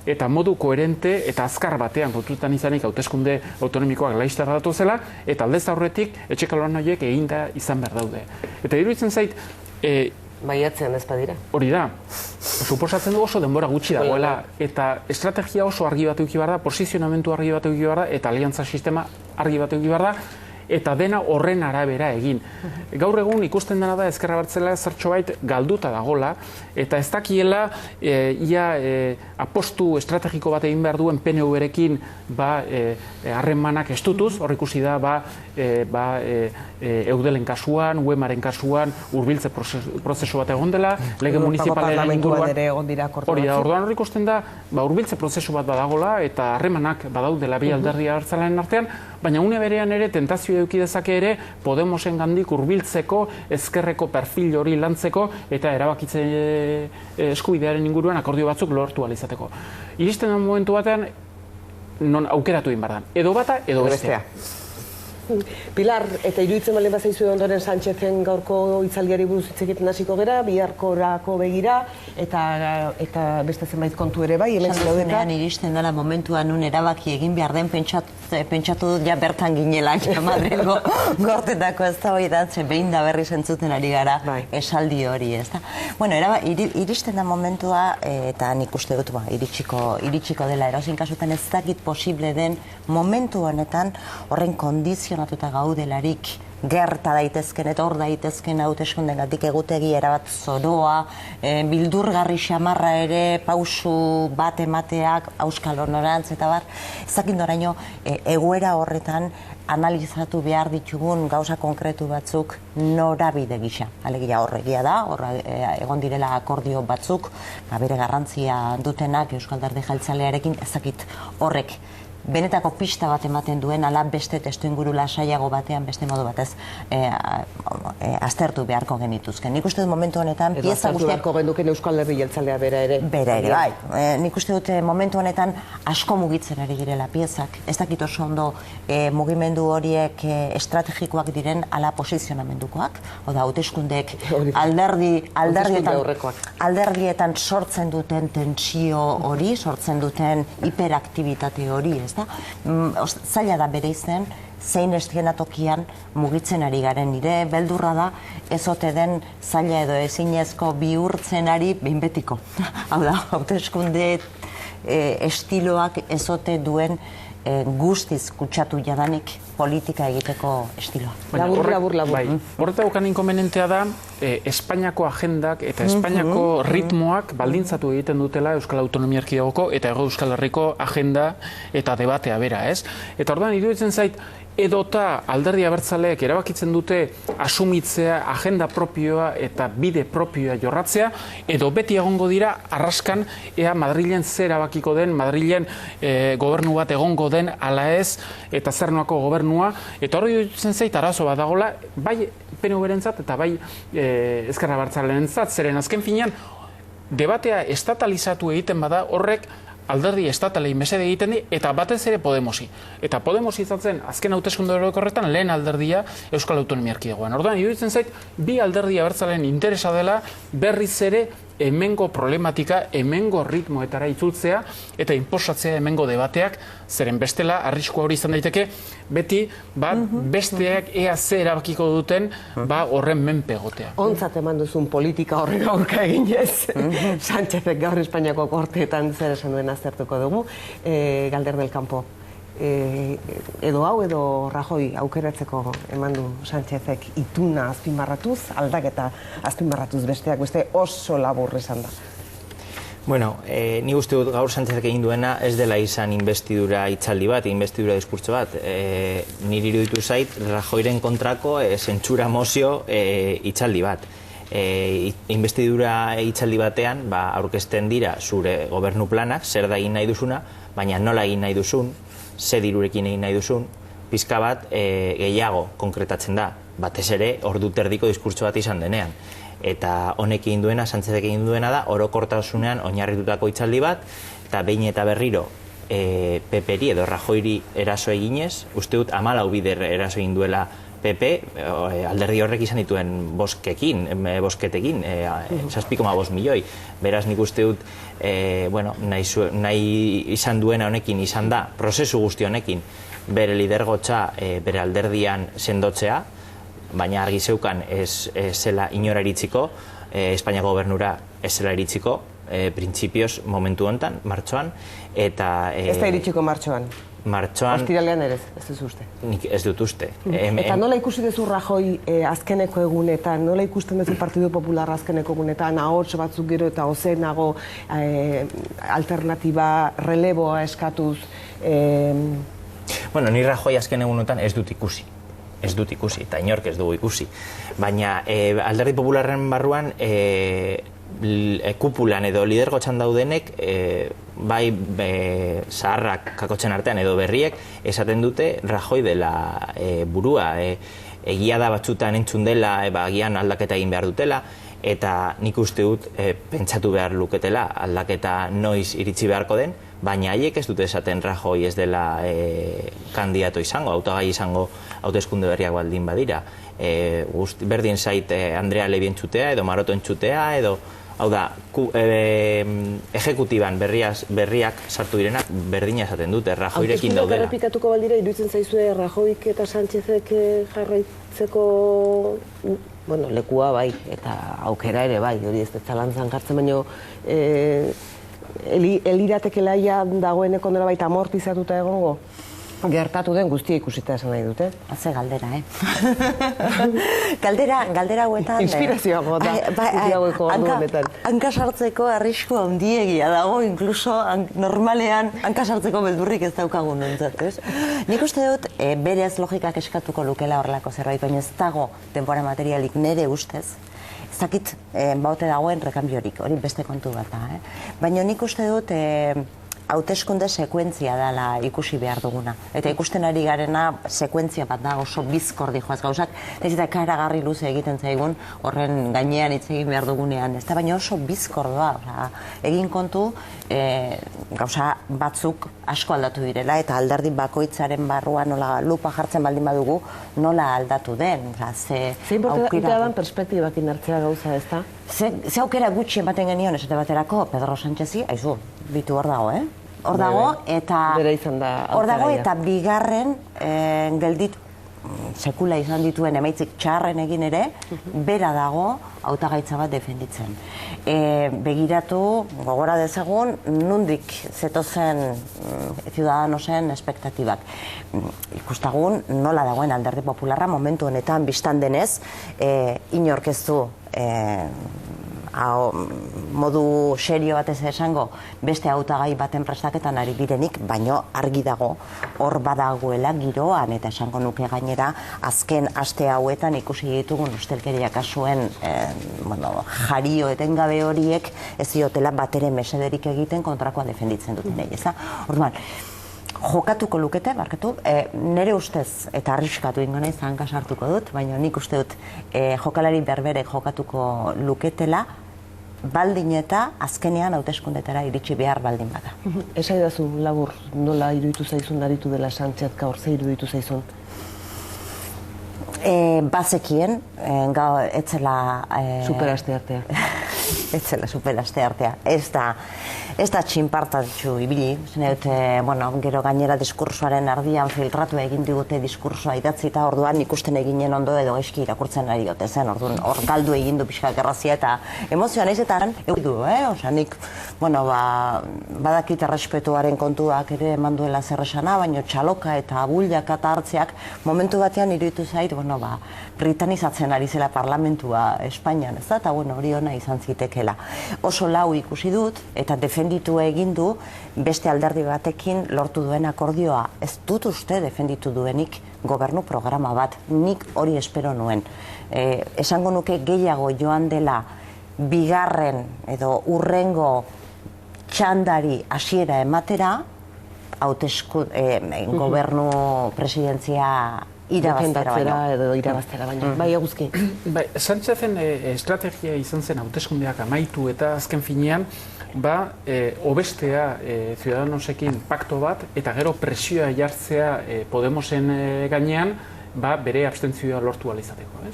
Speaker 3: eta modu koherente eta azkar batean kontutan izanik hauteskunde autonomikoak laster datu zela, eta aldez aurretik etxekaloan horiek eginda izan behar daude. Eta iruditzen zait,
Speaker 2: Maiatzean ez badira.
Speaker 3: Hori da. Suposatzen du oso denbora gutxi dagoela, eta estrategia oso argi bat eduki behar da, posizionamentu argi bat eduki behar da, eta aliantza sistema argi bat eduki behar da, eta dena horren arabera egin. Gaur egun ikusten dena da ezker abertzalea zertxobait galduta dagola, eta ez dakiela apostu estrategiko bat egin behar duen PNV-rekin harremanak estutuz, hor ikusi da Eudelen kasuan, Uemaren kasuan, hurbiltze prozesu bat egon dela, lege municipalaren inguruan. Hori da, orduan hor ikusten da, hurbiltze prozesu bat badagola, eta harremanak badaudela bi alderdi abertzalearen artean, baina une berean ere tentazio eduki dezake ere Podemosen gandik hurbiltzeko, ezkerreko perfil hori lantzeko eta erabakitze eskubidearen inguruan akordio batzuk lortu ahal izateko. Iristen den momentu batean non aukeratu egin behar da. Edo bata, edo bestea.
Speaker 2: Pilar, eta iruditzen balen bazaizu ondoren Sánchezen gaurko hitzaldiari buruz hitz egiten hasiko gera, biharkorako begira, eta beste zenbait kontu ere bai, hemen zaudeka.
Speaker 4: Iristen dela momentuan nun erabaki egin behar den pentsatu dut ja bertan ginela Madrilgo gortetako ez da hori datzen behin da berri zentzuten ari gara esaldi hori, ez da. Bueno, iristen da momentua, eta nik uste dut iritsiko dela erosin kasutan ez dakit posible den momentu honetan horren kondizionatuta gaudelarik gerta daitezken eta hor daitezken hauteskundengatik egutegi erabat zoroa, bildurgarri xamarra ere, pausu bat emateak, auskal honorantz eta bar, ezakin doraino egoera horretan analizatu behar ditugun gauza konkretu batzuk norabide gisa. Alegia horregia da, egon direla akordio batzuk, bere garrantzia dutenak Euskal Alderdi Jeltzalearekin, ezakit horrek benetako pista bat ematen duen, ala beste testuinguru lasaiago batean, beste modu batez aztertu beharko genituzken. Nik uste dut momentu honetan pieza guztiak...
Speaker 2: Edo beharko genduken Euskal Alderdi Jeltzalea bera ere.
Speaker 4: Bera ere, bai. Nik uste dut momentu honetan asko mugitzen ari girela piezak. Ez dakit oso ondo mugimendu horiek estrategikoak diren ala posizionamendukoak, oda hauteskundeek alderdietan sortzen duten tentsio hori, sortzen duten hiperaktibitate hori, ez da? Zaila da bere izen, zein eszenatokian mugitzen ari garen. Nire beldurra da ez ote den zaila edo ezinezko bihurtzen ari behin betiko. Hau da, hauteskunde estiloak ez ote duen guztiz kutsatu jadanik politika egiteko estiloa.
Speaker 2: Labur.
Speaker 3: Horreta daukan inkonvenientea da, Espainiako agendak eta Espainiako ritmoak baldintzatu egiten dutela Euskal Autonomia Erkidegoko eta Hego Euskal Herriko agenda eta debatea bera, ez? Eta orduan, iruditzen zait, edota alderdi abertzaleek erabakitzen dute asumitzea agenda propioa eta bide propioa jorratzea, edo beti egongo dira arraskan ea Madrilen zer erabakiko den, Madrilen gobernu bat egongo den ala ez, eta zer noako gobernua, eta hori dutzen zait arazo bat dagoela, bai PNV-rentzat eta bai Ezker Abertzaleen-zat, zeren azken finean debatea estatalizatu egiten bada horrek alderdi estatalei mesede egiten di, eta batez ere Podemosi. Eta Podemosi izatzen azken hauteskunde orokorretan lehen alderdia Euskal Autonomia Erkidegoan. Orduan, iruditzen zait, bi alderdi abertzaleen interesa dela berriz ere hemengo problematika, hemengo ritmoetara itzultzea eta inposatzea hemengo debateak, zeren bestela arriskua hori izan daiteke, beti besteak ea ze erabakiko duten horren menpe egotea.
Speaker 2: Ontzat eman duzun politika horren aurka eginez. Sánchezek gaur Espainiako korteetan zer esan duen aztertuko dugu. Galder del Campo. Edo hau edo Rajoy aukeratzeko eman du Sánchezek ituna azpimarratuz, aldaketa azpimarratuz besteak beste oso labur esan da.
Speaker 5: Bueno, ni uste dut gaur Sánchezek egin duena ez dela izan investidura hitzaldi bat, investidura diskurtso bat. Niri iruditu zait Rajoyren kontrako zentsura mozio hitzaldi bat. Investidura hitzaldi batean aurkezten dira zure gobernu planak, zer da egin nahi duzuna, baina nola egin nahi duzun, ze dirurekin egin nahi duzun, pizka bat gehiago konkretatzen da, batez ere ordu terdiko diskurtso bat izan denean. Eta honek egin duena, Sánchezek egin duena da, orokortasunean oinarritutako hitzaldi bat, eta behin eta berriro PP-ri edo Rajoyri eraso eginez, uste dut 14 bider eraso egin duela PP, alderdi horrek izan dituen bosketekin, 7,5 milioi. Beraz, nik uste dut, nahi izan duena honekin izan da, prozesu guzti honekin, bere lidergotza bere alderdian sendotzea, baina argi zeukan ez zela inora iritziko, Espainiako gobernura ez zela iritziko, printzipioz momentu honetan, martxoan, eta...
Speaker 2: Ez da iritsiko martxoan?
Speaker 5: Martxoan...
Speaker 2: Ostiralean ere ez duz uste?
Speaker 5: Nik ez dut uste.
Speaker 2: Eta nola ikusi duzu Rajoy azkeneko egunetan, nola ikusten duzu Partido Popular azkeneko egunetan, ahots batzuk gero eta ozenago alternatiba, releboa eskatuz?
Speaker 5: Bueno, ni Rajoy azken egunetan ez dut ikusi. Ez dut ikusi, eta inork ez dugu ikusi. Baina alderdi popularren barruan kupulan edo lidergotzan daudenek bai zaharrak kakotzen artean edo berriek esaten dute Rajoy dela burua. Egia da batzutan entzun dela, agian aldaketa egin behar dutela, eta nik uste dut pentsatu behar luketela aldaketa noiz iritsi beharko den, baina haiek ez dute esaten Rajoy ez dela kandidato izango, hautagai izango hauteskunde berriak baldin badira. Berdin zait Andrea Levy entzutea edo Maroto entzutea edo hau da, ejekutiban berriak sartu direnak berdina esaten dute, Rajoyrekin daudela.
Speaker 2: Hauteskundeak errepikatuko baldira, iruditzen zaizue Rajoyk eta Sánchezek jarraitzeko lekua bai, eta aukera ere bai, hori ez zalantzan jartzen, baino eliratekelaia dagoeneko nola baita amortizatuta egongo? Gertatu den guztia ikusita esan nahi dute.
Speaker 4: Atze galdera, Galdera hauetan...
Speaker 2: Inspirazioa gota,
Speaker 4: hanka sartzeko arrisku handiegia dago, inkluso normalean hanka sartzeko beldurrik ez daukagun nontzat, ez? Nik uste dut, berez logikak eskatuko lukela horrelako zerbait, baina ez dago denbora materialik nire ustez. Ez dakit baute dagoen rekambiorik, hori beste kontu bat da, baina nik uste dut hauteskunde sekuentzia dela ikusi behar duguna. Eta ikusten ari garena sekuentzia bat da oso bizkordi joaz gauzak, ez eta karagarri luze egiten zaigun horren gainean hitz egin behar dugunean. Ez da baina oso bizkordoa. Egin kontu gauza batzuk asko aldatu direla eta alderdi bakoitzaren barruan nola lupa jartzen baldin badugu nola aldatu den.
Speaker 2: Ze importantea dan perspektibakin hartzea gauza, ez da?
Speaker 4: Ze aukera gutxi ematen genion esate baterako Pedro Sánchezi, aizu, bitu hor dago, hor dago, eta bigarren geldit sekula izan dituen emaitzik txarren egin ere, bera dago hautagaitza bat defenditzen. Begiratu, gogora dezagun, nundik zetozen Ciudadanosen espektatibak. Ikustagun, nola dagoen Alderdi Popularra momentu honetan biztan denez, inork ez du modu serio batez esango beste hautagai baten prestaketan ari direnik, baino argi dago hor badagoela giroan, eta esango nuke gainera azken aste hauetan ikusi ditugun ustelkeria kasuen jario etengabe horiek ez diotela batere mesederik egiten kontrakoa defenditzen dutenei, eza? Orduan, jokatuko lukete, nire ustez, eta arriskatu ingo nahi zanka sartuko dut, baina nik uste dut jokalari berberek jokatuko luketela, baldin eta azkenean hauteskundetara iritsi behar baldin bada.
Speaker 2: Esaidazu, labur, nola iruditu zaizun aritu dela Sánchez gaur, ze iruditu zaizun?
Speaker 4: Bazekien, etzela...
Speaker 2: Superaste artea.
Speaker 4: Etzela superaste artea. Ez da txinpartatxu ibili, gero gainera diskursoaren ardian filtratu egin digute diskursoa idatzita, orduan ikusten eginen ondo edo eski irakurtzen ari gote zen, orduan hor galdu egin du pixka gerrazia eta emozioan izetan eudu, nik badakit errespetuaren kontuak ere eman duela zer esana, baina txaloka eta bullaka eta hartzeak momentu batean iruditu zait, britanizatzen ari zela parlamentua Espainian, ez da, eta hori ona izan zitekela. Oso lau ikusi dut, eta defenditu egin du beste alderdi batekin lortu duen akordioa. Ez dut uste defenditu duenik gobernu programa bat, nik hori espero nuen. Esango nuke gehiago joan dela bigarren edo urrengo txandari hasiera ematera, gobernu presidentzia irabaztera baino. Bai, eguzki.
Speaker 3: Sánchezen estrategia izan zen hauteskundeak amaitu eta azken finean, obestea Ciudadanosekin pakto bat eta gero presioa jartzea Podemosen gainean, bere abstentzioa lortu ahal izateko.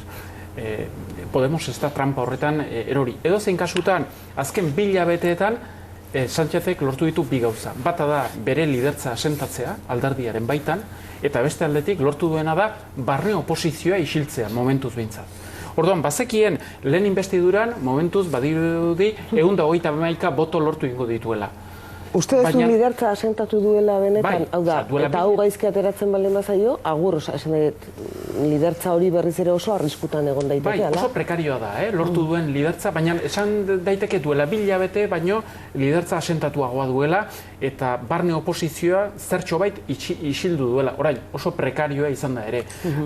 Speaker 3: Podemos ez da trampa horretan erori. Edo zein kasutan, azken 2 hilabeteetan, Sánchezek lortu ditu bi gauza. Bata da bere lidertza asentatzea alderdiaren baitan, eta beste aldetik lortu duena da barne oposizioa isiltzea, momentuz behintzat. Orduan, bazekien lehen investiduran, momentuz badirudi 121 boto lortu ingo dituela.
Speaker 2: Uste duzu lidertza asentatu duela benetan? Hau da, eta hau gaizki ateratzen baldin bazaio, agur, lidertza hori berriz ere oso arriskutan egon daiteke, ala?
Speaker 3: Oso prekarioa da, lortu duen lidertza, baina esan daiteke duela 2 hilabete, baino lidertza asentatuagoa duela, eta barne oposizioa zertxo bait isildu duela. Orain, oso prekarioa izan da ere.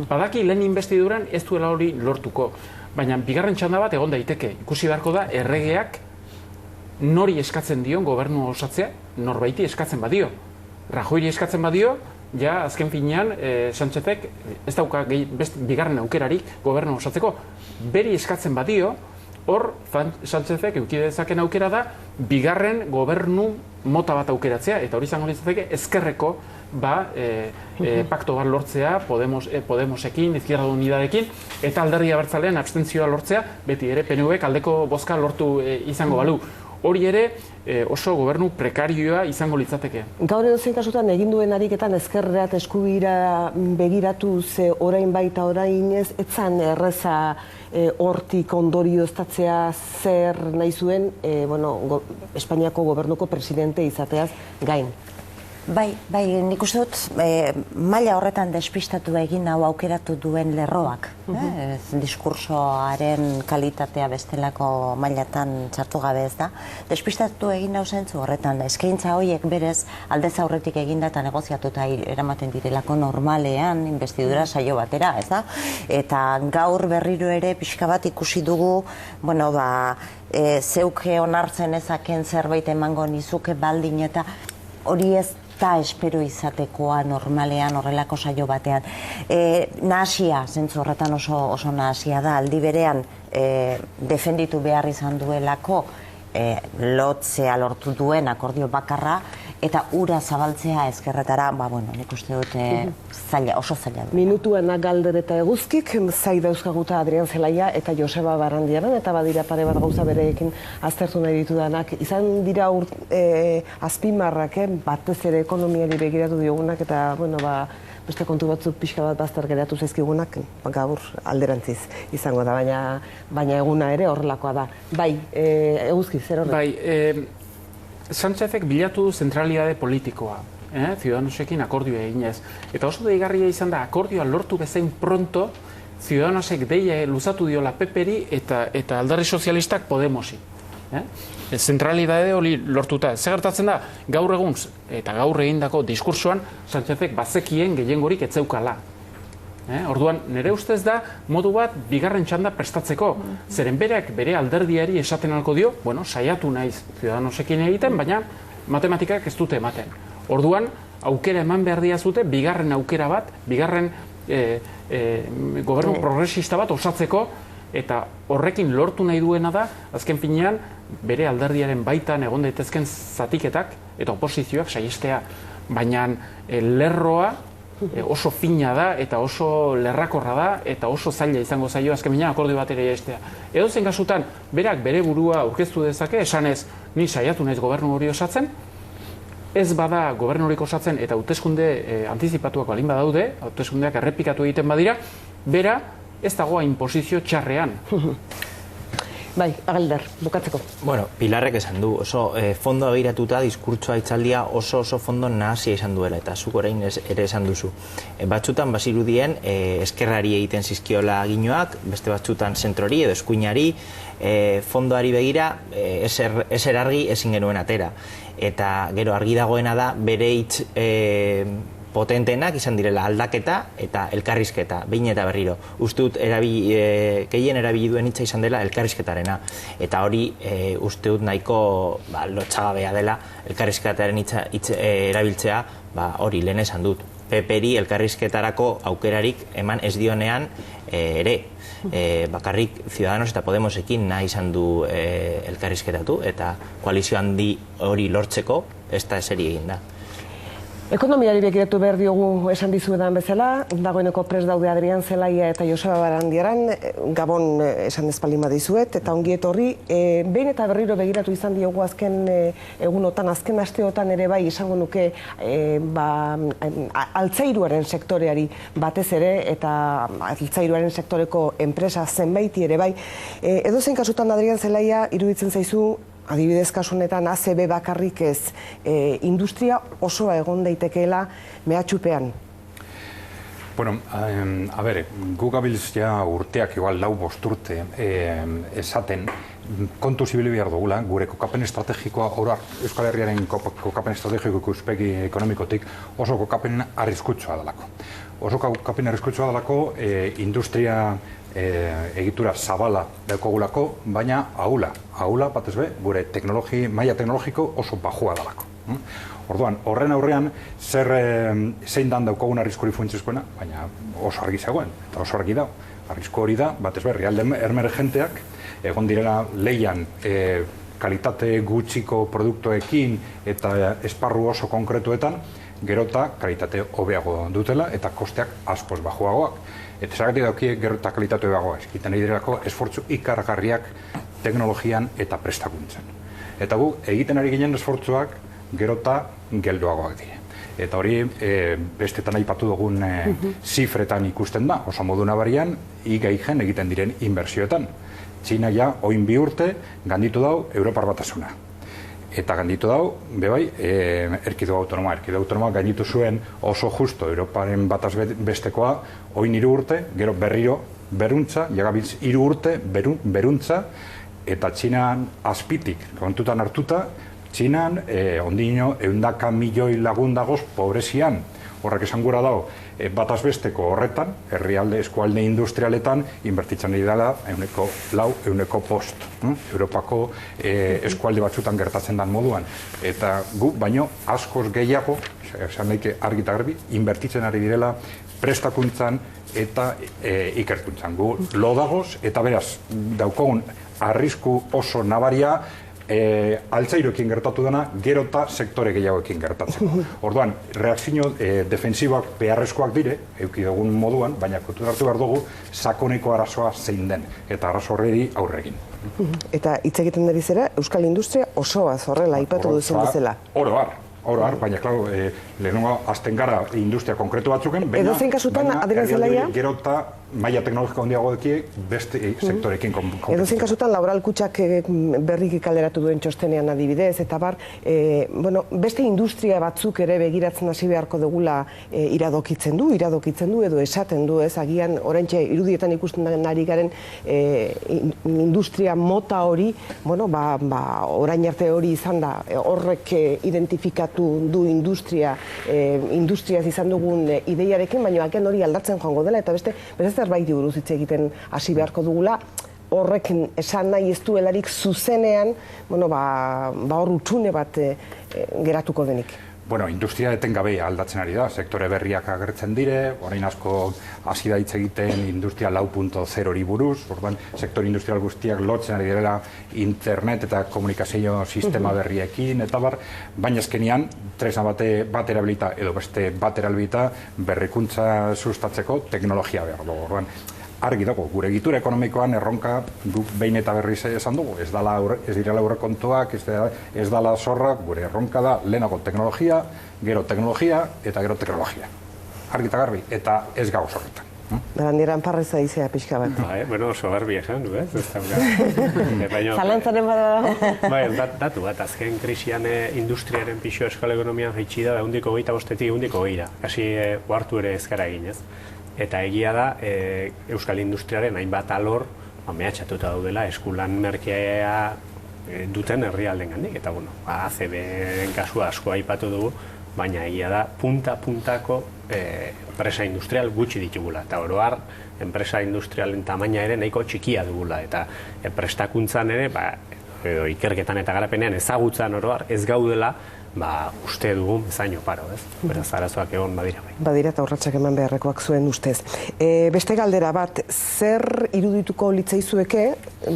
Speaker 3: Badaki lehen investiduran ez duela hori lortuko, baina bigarren txanda bat egon daiteke. Ikusi beharko da, erregeak nori eskatzen dion gobernu osatzea, norbaiti eskatzen badio. Rajoyri eskatzen badio, ja azken finean Sánchezek ez dauka bigarren aukerarik gobernu osatzeko. Beri eskatzen badio, hor Sánchezek eduki dezaken aukera da bigarren gobernu mota bat aukeratzea, eta hori izango litzateke ezkerreko pakto bat lortzea Podemosekin, Izquierda Unidadekin, eta Alderdi Abertzaleen abstentzioa lortzea, beti ere PNVek aldeko bozka lortu izango balu. Hori ere oso gobernu prekarioa izango litzateke.
Speaker 2: Gaur edo zein kasutan egin duen ariketan ezkerreat eskubira begiratu ze orain baita orain etzan erreza hortik ondorioztatzea zer nahi zuen Espainiako gobernuko presidente izateaz gain.
Speaker 4: Bai, nik uste dut maila horretan despistatu egin hau aukeratu duen lerroak. Diskursoaren kalitatea bestelako mailatan txartu gabe ez da. Despistatu egin hau zentzu horretan. Eskaintza horiek berez aldez aurretik eginda eta negoziatuta eramaten direlako normalean investidura saio batera, ez da? Eta gaur berriro ere pixka bat ikusi dugu, zeuke onartzen ezaken zerbait emango nizuke baldin eta hori ez da espero izatekoa normalean horrelako saio batean. Nahasia, zentzu horretan oso nahasia da, aldi berean defenditu behar izan duelako lotzea lortu duen akordio bakarra, eta ura zabaltzea ezkerretara, nik uste dut oso zaila.
Speaker 2: Minutuenak Galder eta Eguzkik, zai dauzkaguta Adrian Zelaia eta Joseba Barandiaran, eta badira pare bat gauza bereekin aztertu nahi ditudanak. Izan dira azpimarrak, batez ere ekonomiari begiratu diogunak, eta, beste kontu batzuk pixka bat bazter geratu zaizkigunak, gaur alderantziz izango da, baina eguna ere horrelakoa da. Bai, Eguzki, zer horrek?
Speaker 3: Bai, Sánchezek bilatu du zentralidade politikoa, Ciudadanosekin akordioa eginez. Eta oso deigarria izan da, akordioa lortu bezain pronto, Ciudadanosek deia luzatu diola PP-ri eta Alderdi Sozialistak Podemosi. Zentralidade hori lortuta. Zer gertatzen da, gaur egun eta gaur egindako diskursoan Sánchezek bazekien gehiengorik etzeukala. Orduan, nire ustez da, modu bat bigarren txanda prestatzeko. Zeren bereak bere alderdiari esaten alko dio, saiatu naiz Ciudadanosekin egiten, baina matematikak ez dute ematen. Orduan, aukera eman behar diazute, bigarren aukera bat, bigarren gobernu progresista bat osatzeko, eta horrekin lortu nahi duena da, azken finean, bere alderdiaren baitan egon daitezken zatiketak eta oposizioak saihestea. Baina lerroa oso fina da eta oso lerrakorra da eta oso zaila izango zaio azken finean akordio batera jaistea. Edozein kasutan, berak bere burua aurkeztu dezake, esanez, ni saiatu naiz gobernu hori osatzen, ez bada gobernu horik osatzen eta hauteskunde antizipatuak balin badaude, hauteskundeak errepikatu egiten badira, bera ez dagoa inposizio txarrean.
Speaker 2: Bai, Agalder, bukatzeko.
Speaker 5: Pilarrek esan du, oso fondo begiratuta diskurtsoa itzaldia oso fondo nahasia izan duela, eta zuk orain ere esan duzu. Batzutan bazirudien eskerrari egiten zizkiola ginoak, beste batzutan zentrori edo eskuinari, fondoari begira ezer argi ezin genuen atera. Eta gero argi dagoena da bere hitz potentenak izan direla aldaketa eta elkarrizketa, behin eta berriro. Uste dut gehien erabili duen hitza izan dela elkarrizketarena. Eta hori uste dut nahiko lotxagabea dela elkarrizketaren hitz erabiltzea, hori lehen esan dut. PP-ri elkarrizketarako aukerarik eman ez dionean ere. Bakarrik Ciudadanos eta Podemosekin nahi izan du elkarrizketatu eta koalizio handi hori lortzeko ez da eseri egin da.
Speaker 2: Ekonomiari begiratu behar diogu esan dizuetan bezala, dagoeneko prest daude Adrian Zelaia eta Joseba Barandiaran, Gabon esan espaldi madizuet, eta ongi etorri, behin eta berriro begiratu izan diogu azken egunotan, azken asteotan ere bai izango nuke altzairuaren sektoreari batez ere, eta altzairuaren sektoreko enpresa zenbaiti ere bai. Edozein kasutan Adrian Zelaia iruditzen zaizu, adibidez kasunetan ACB bakarrik ez, industria osoa egon daitekeela mehatxupean?
Speaker 8: Gu gabiltz ja urteak igual 4 urte esaten, kontu zibili behar dugula, gure kokapen estrategikoa, Euskal Herriaren kokapen estrategiko ikuspegi ekonomikotik oso kokapen arriskutsua dalako. Oso kokapen arriskutsua dalako industria egitura zabala daukagulako, baina ahula batez be, gure maila teknologiko oso bajua dalako. Orduan, horren aurrean, zein dan daukagun arriskuri funtsezkoena, baina oso argi zegoen, eta oso argi da. Arrisku hori da, batez be, herrialde emergenteak, egon direla leian kalitate gutxiko produktuekin eta esparru oso konkretuetan, gerota kalitate hobeago dutela eta kosteak askoz bajuagoak. Eta zagatik daukie gero eta kalitate hobeagoa eskiten nahi direlako esfortzu ikargarriak teknologian eta prestakuntzen. Eta gu, egiten ari ginen esfortzuak gerota geldoagoak dire. Eta hori bestetan aipatu dugun zifretan ikusten da, oso modu nabarian, igaigen egiten diren inbertsioetan. Txina ja, oin 2 urte, ganditu dau Europar Batasuna. Eta ganditu dau, bebai, erkidu autonomoa. Erkidu autonomoa ganditu zuen oso justo Europaren bataz bestekoa, oin 3 urte, gero berriro beruntza, jagabiltz 3 urte beruntza, eta Txinan azpitik, kontutan hartuta, Txinan ondino 100 milioi lagun dagoz pobrezian. Horrek esan gura dago, bataz besteko horretan, herrialde eskualde industrialetan, inbertitzen nahi dela 4%. Europako eskualde batzutan gertatzen den moduan. Eta gu, baino, askoz gehiago, esan daike argi eta garbi, inbertitzen ari direla prestakuntzan eta ikerkuntzan. Gu, lo dagoz, eta beraz, daukogun arrisku oso nabaria, altzairoekin gertatu dena, gero eta sektore gehiagoekin gertatzen. Orduan, reakzio defensiboak beharrezkoak dire, eduki dugun moduan, baina kontuan hartu behar dugu sakoneko arazoa zein den, eta arazo horreri aurre egin.
Speaker 2: Eta hitz egiten dari zera, Euskal Industria osoa horrela aipatu duzun bezala.
Speaker 8: Oro har, baina, klaro, lehenengo azten gara industria konkretu batzuken,
Speaker 2: edozein kasutan, Adrian Zelaia,
Speaker 8: gero eta maila teknologiko handiagoekin beste sektorekin konpetitzen.
Speaker 2: Edozein kasutan, Laboral Kutxak berriki kaleratu duen txostenean adibidez, eta bar, beste industria batzuk ere begiratzen hasi beharko dugula iradokitzen du edo esaten du, ez, agian oraintxe irudietan ikusten ari garen industria mota hori, orain arte hori izan da, horrek identifikatu du industriaz izan dugun ideiarekin, baina aken hori aldatzen joango dela, eta beste zerbait buruz hitz egiten hasi beharko dugula, horrek esan nahi ez duelarik zuzenean, hor utxune bat geratuko denik.
Speaker 8: Bueno, industria etengabe aldatzen ari da, sektore berriak agertzen dire, orain asko hasi da hitz egiten industria 4.0 hori buruz, orduan sektore industrial guztiak lotzen ari direla internet eta komunikazio sistema berriekin, eta baina azkenean, tresna bat erabilita edo beste bat erabilita berrikuntza sustatzeko teknologia behar dugu. Orduan, argi dago, gure egitura ekonomikoan erronka guk behin eta berriz esan dugu, ez direla aurrekontuak, ez dala zorra, gure erronka da lehenago teknologia, gero teknologia eta gero teknologia. Argi eta garbi, eta ez gau zorretan.
Speaker 2: Berandiran parreza izea pixka bat.
Speaker 9: Oso garbi esan du, ez?
Speaker 2: Zalantzaren bada...
Speaker 9: Datu bat, azken krisian industriaren pixo eskal ekonomian jaitsi da, 1,25 ehuneko 20. Kasi uhartu ere ezkara egin, ez? Eta egia da, Euskal Industriaren hainbat alor mehatxatuta daudela eskulan merkea duten herrialden gandik. Eta, ACB-en kasua asko aipatu dugu, baina egia da, punta-puntako enpresa industrial gutxi ditugula. Eta oro har, enpresa industrialen tamaina ere nahiko txikia dugula. Eta prestakuntzan ere, ikerketan eta garapenean ezagutzan oro har, ez gaudela, uste dugun zaino paro, ez? Beraz, arazoak egon badira bai.
Speaker 2: Badira eta urratsak eman beharrekoak zuen ustez. Beste galdera bat, zer irudituko litzaizueke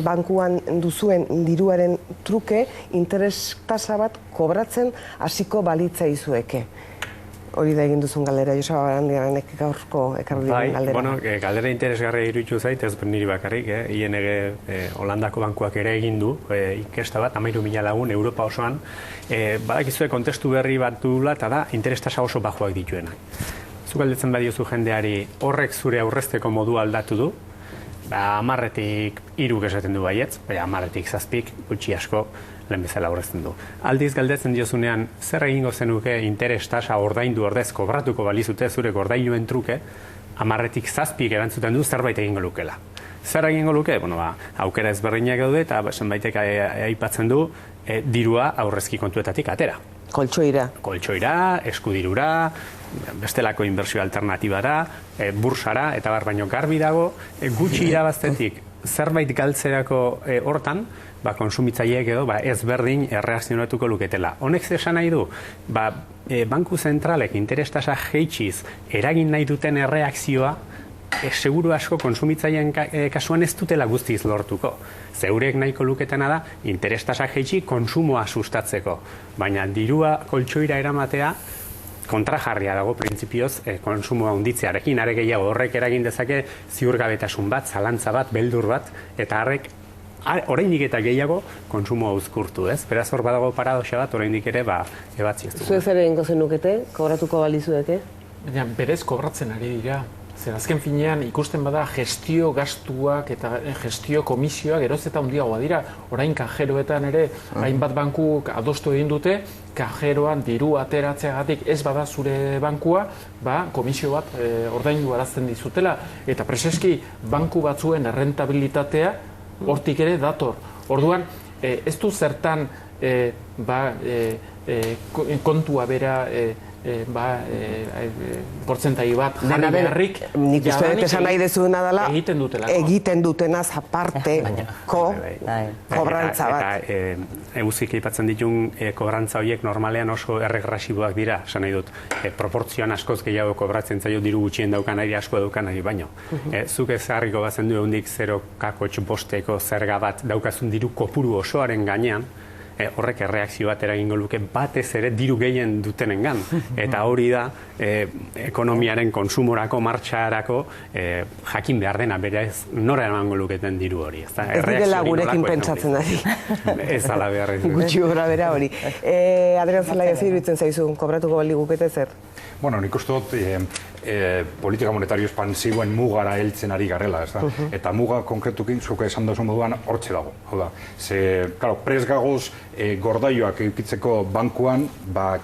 Speaker 2: bankuan duzuen diruaren truke interes tasa bat kobratzen hasiko balitzaizueke? Hori da egin duzun galdera, Joseba Barandiaranek gaurko ekarri duen galdera.
Speaker 9: Galdera interesgarria iruditu zait, ez niri bakarrik, ING Holandako bankuak ere egin du, inkesta bat, 13.000 lagun Europa osoan, badakizue kontestu berri bat dula, eta da, interes tasa oso bajuak dituena. Zuk galdetzen badiozu jendeari horrek zure aurrezteko modu aldatu du, 10-etik 3 esaten du baietz, 10-etik 7 gutxi asko lehen bezala aurrezten du. Aldiz galdetzen diozunean, zer egingo zenuke interes tasa ordaindu ordez kobratuko balizute zure ordainuen truke, 10-etik 7 erantzuten du zerbait egingo lukela. Zer egingo luke? Aukera ezberdinak daude eta zenbaitek aipatzen du dirua aurrezki kontuetatik atera. Koltxoira, eskudirura, bestelako inbertsio alternatibara, bursara, eta baino garbi dago, gutxi irabaztetik zerbait galtzerako hortan, konsumitzaileek edo ezberdin erreakzionatuko luketela. Honek esan nahi du, banku zentralek interes tasa jeitsiz eragin nahi duten erreakzioa seguru asko konsumitzaileen kasuan ez dutela guztiz lortuko. Zeurek nahiko luketena da, interes tasa jeitsi konsumoa sustatzeko. Baina dirua koltxoira eramatea kontrajarria dago printzipioz konsumoa handitzearekin, are gehiago horrek eragin dezake ziurgabetasun bat, zalantza bat, beldur bat, eta oraindik eta gehiago konsumoa uzkurtu, ez? Beraz hor badago paradoxa bat, oraindik ere ebatzi ez dugu.
Speaker 2: Zuez ere egingo zenukete, kobratuko balizueke?
Speaker 3: Baina berez kobratzen ari dira. Zer azken finean ikusten bada gestio gastuak eta gestio komisioak geroz eta handiagoa dira. Orain kajeroetan ere hainbat bankuk adostu egin dute, kajeroan diru ateratzeagatik ez bada zure bankua, komisio bat ordaindu arazten dizutela. Eta preseski banku batzuen errentabilitatea hortik ere dator. Orduan, ez du zertan kontua bera portzentai bat jarri beharrik,
Speaker 2: nik uste dut esan nahi dezuena dela egiten dutenaz aparte kobrantza bat.
Speaker 9: Eguzik aipatzen ditun kobrantza horiek normalean oso erregresiboak dira, esan nahi dut, proportzioan askoz gehiago kobratzen zaio diru gutxien daukanari asko daukanari baino. Zuk ez harriko bazen du egundik 0,5 zerga bat daukazun diru kopuru osoaren gainean, horrek erreakzio bat eragingo luke batez ere diru gehien dutenengan. Eta hori da ekonomiaren konsumorako, martxarako jakin behar dena, berez nora emango luketen diru hori.
Speaker 2: Ez direla gurekin pentsatzen da.
Speaker 9: Ez ala behar ez.
Speaker 2: Gutxi gora bera hori. Adrian Zelaia, zer iruditzen zaizu, kobratuko baligukete zer?
Speaker 8: Bueno, nik uste dut politika monetario espansiboen mugara heltzen ari garela, ez da? Eta muga konkretukin, zuke esan duzu moduan, hortxe dago. Hau da, prest gagoz gordaioak eukitzeko bankuan,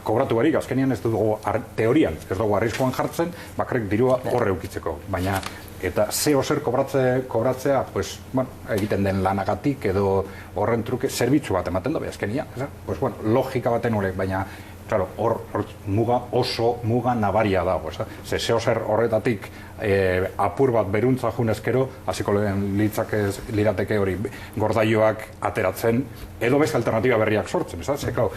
Speaker 8: kobratu barik, azkenian ez dugu, teorian, ez dugu arriskuan jartzen, bakarrik dirua horre eukitzeko. Baina, eta zeo zer kobratzea, pues, bueno, egiten den lanagatik edo horren truke, zerbitzu bat ematen da, azkenian, ez da? Pues, bueno, logika baten horrek, baina, claro, hor oso muga nabaria dago, ez da? Zeo zer horretatik apur bat beruntza junezkero, hasiko lirateke hori gordaioak ateratzen, edo beste alternatiba berriak sortzen, ez da? Ze, klar,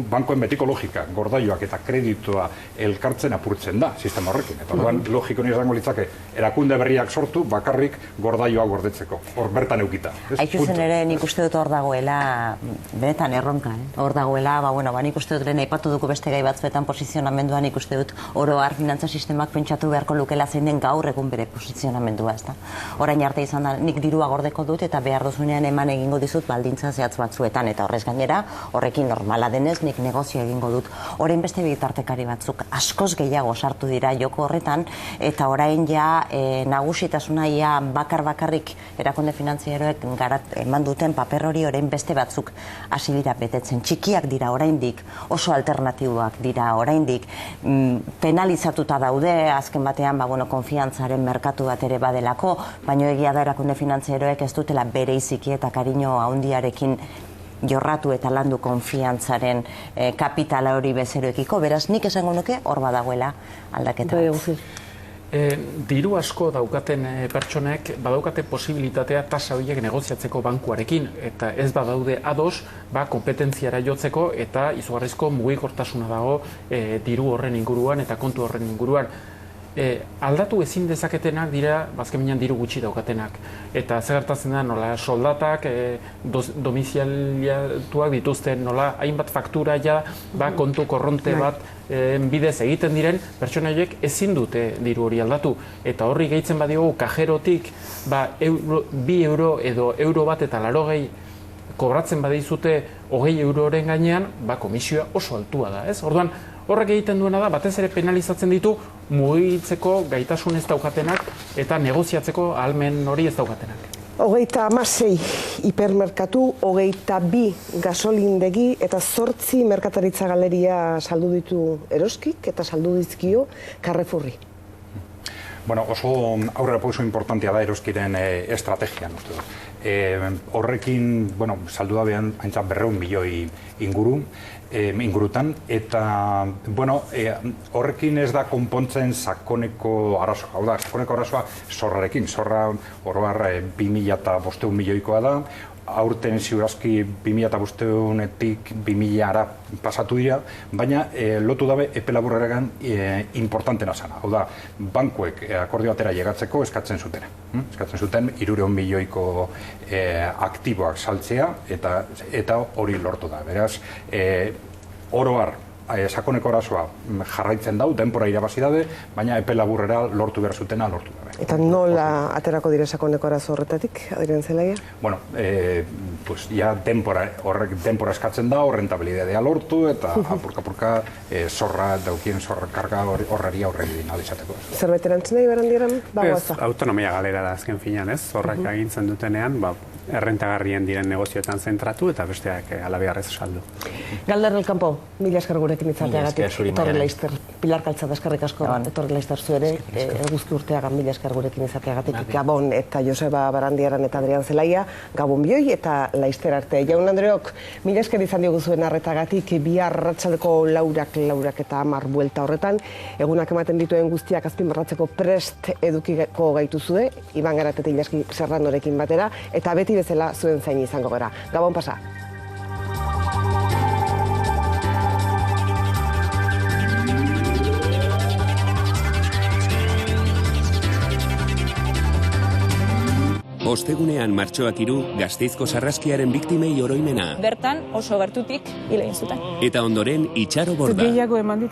Speaker 8: bankoen betiko logika, gordaioak eta kreditua elkartzen apurtzen da, sistema horrekin. Eta orduan, logiko nire zango litzake, erakunde berriak sortu, bakarrik gordaioa gordetzeko, hor bertan eukita.
Speaker 4: Haitzuzen ere, nik uste dut hor dagoela, benetan erronka, hor dagoela, nik uste dut lehen aipatu dugu beste gai batzuetan posizionamenduan, nik uste dut oro har finantza sistemak pentsatu beharko lukela zein den gaur egun bere posizionamendua, ez da. Orain arte izan da, nik dirua gordeko dut eta behar dozunean eman egingo dizut baldintza zehatz batzuetan, eta horrez gainera, horrekin normala denez, nik negozio egingo dut. Orain beste bitartekari batzuk askoz gehiago sartu dira joko horretan, eta orain ja nagusitasuna ia bakarrik erakunde finantzieroek eman duten paper hori orain beste batzuk hasi dira betetzen. Txikiak dira oraindik, oso alternatiboak dira oraindik, penalizatuta daude, azken batean, konfiantzaren merkatu bat ere badelako, baina egia da erakunde finantzieroek ez dutela bereiziki eta kariño handiarekin jorratu eta landu konfiantzaren kapitala hori bezeroekiko, beraz nik esango nuke hor badagoela aldaketa bat.
Speaker 3: Diru asko daukaten pertsonek badaukate posibilitatea tasa horiek negoziatzeko bankuarekin, eta ez badaude ados kompetentziara jotzeko eta izugarrizko mugikortasuna dago diru horren inguruan eta kontu horren inguruan. Aldatu ezin dezaketenak dira bazkeminan diru gutxi daukatenak. Eta zer gertatzen da, nola soldatak domizialiatuak dituzten, nola hainbat faktura ja kontu korronte bat bidez egiten diren, pertsonaiek ezin dute diru hori aldatu. Eta horri gehitzen badiogu kajerotik 2 euro edo euro bat eta 80 kobratzen badizute 20 euroren gainean, komisioa oso altua da, ez? Orduan, horrek egiten duena da, batez ere penalizatzen ditu mugitzeko gaitasun ez daukatenak eta negoziatzeko ahalmen hori ez daukatenak.
Speaker 2: 36 hipermerkatu, 22 gasolindegi eta 8 merkataritza galeria saldu ditu Eroskik eta saldu dizkio Carrefourri.
Speaker 8: Bueno, oso aurrera pauso importantea da Eroskiren estrategian, uste dut. Horrekin, saldu da behan, haintzat 200 milioi ingurutan, eta, horrekin ez da konpontzen sakoneko arazoa. Hau da, sakoneko arazoa zorrarekin. Zorra oroar 2.500 milioikoa da, aurten ziurazki 2.500-etik 2.000-ara pasatu dira, baina lotu dabe epe laburregan importantena zana. Hau da, bankuek akordio batera llegatzeko eskatzen zuten. Eskatzen zuten 300 milioiko aktiboak saltzea eta hori lortu da. Beraz, oroar, sakoneko arazoa jarraitzen dau, denpora irabazi dabe, baina epe laburrera lortu behar zutena lortu dabe.
Speaker 2: Eta nola aterako dire sakoneko arazo horretatik, Adrian Zelaia?
Speaker 8: Bueno, horrek denpora eskatzen da, rentabilidadea lortu, eta apurka zorra daukien zorra karga horrari aurregi alizateko.
Speaker 2: Zerbait erantzun nahi berandieran?
Speaker 9: Ez, autonomia galera da azken finean, ez? Zorrak agintzen dutenean, errentagarrien diren negozioetan zentratu eta besteak alabearrez saldu.
Speaker 2: Galder del Campo, mila esker gurekin izateagatik, etorri laizter, Pilar Kaltzada eskerrik asko, etorri laizter zuere, eguzki urteagan mila esker gurekin izateagatik, Gabon eta Joseba Barandiaran eta Adrian Zelaia, Gabon bioi eta laizter arte. Jaun Andreok, mila esker izan diogu zuen arretagatik, bihar arratsaldeko laurak eta 10 buelta horretan, egunak ematen dituen guztiak azpimarratzeko prest edukiko gaituzue, Iban Garat eta Ilaski Serranorekin batera, eta beti bezala zuen zain izango gara. Gabon pasa!
Speaker 10: Ostegunean martxoak 3 Gasteizko sarraskiaren biktimei oroimena.
Speaker 11: Bertan oso gertutik hil egin zuten.
Speaker 10: Eta ondoren itxaro borda.
Speaker 11: Gehiago eman dit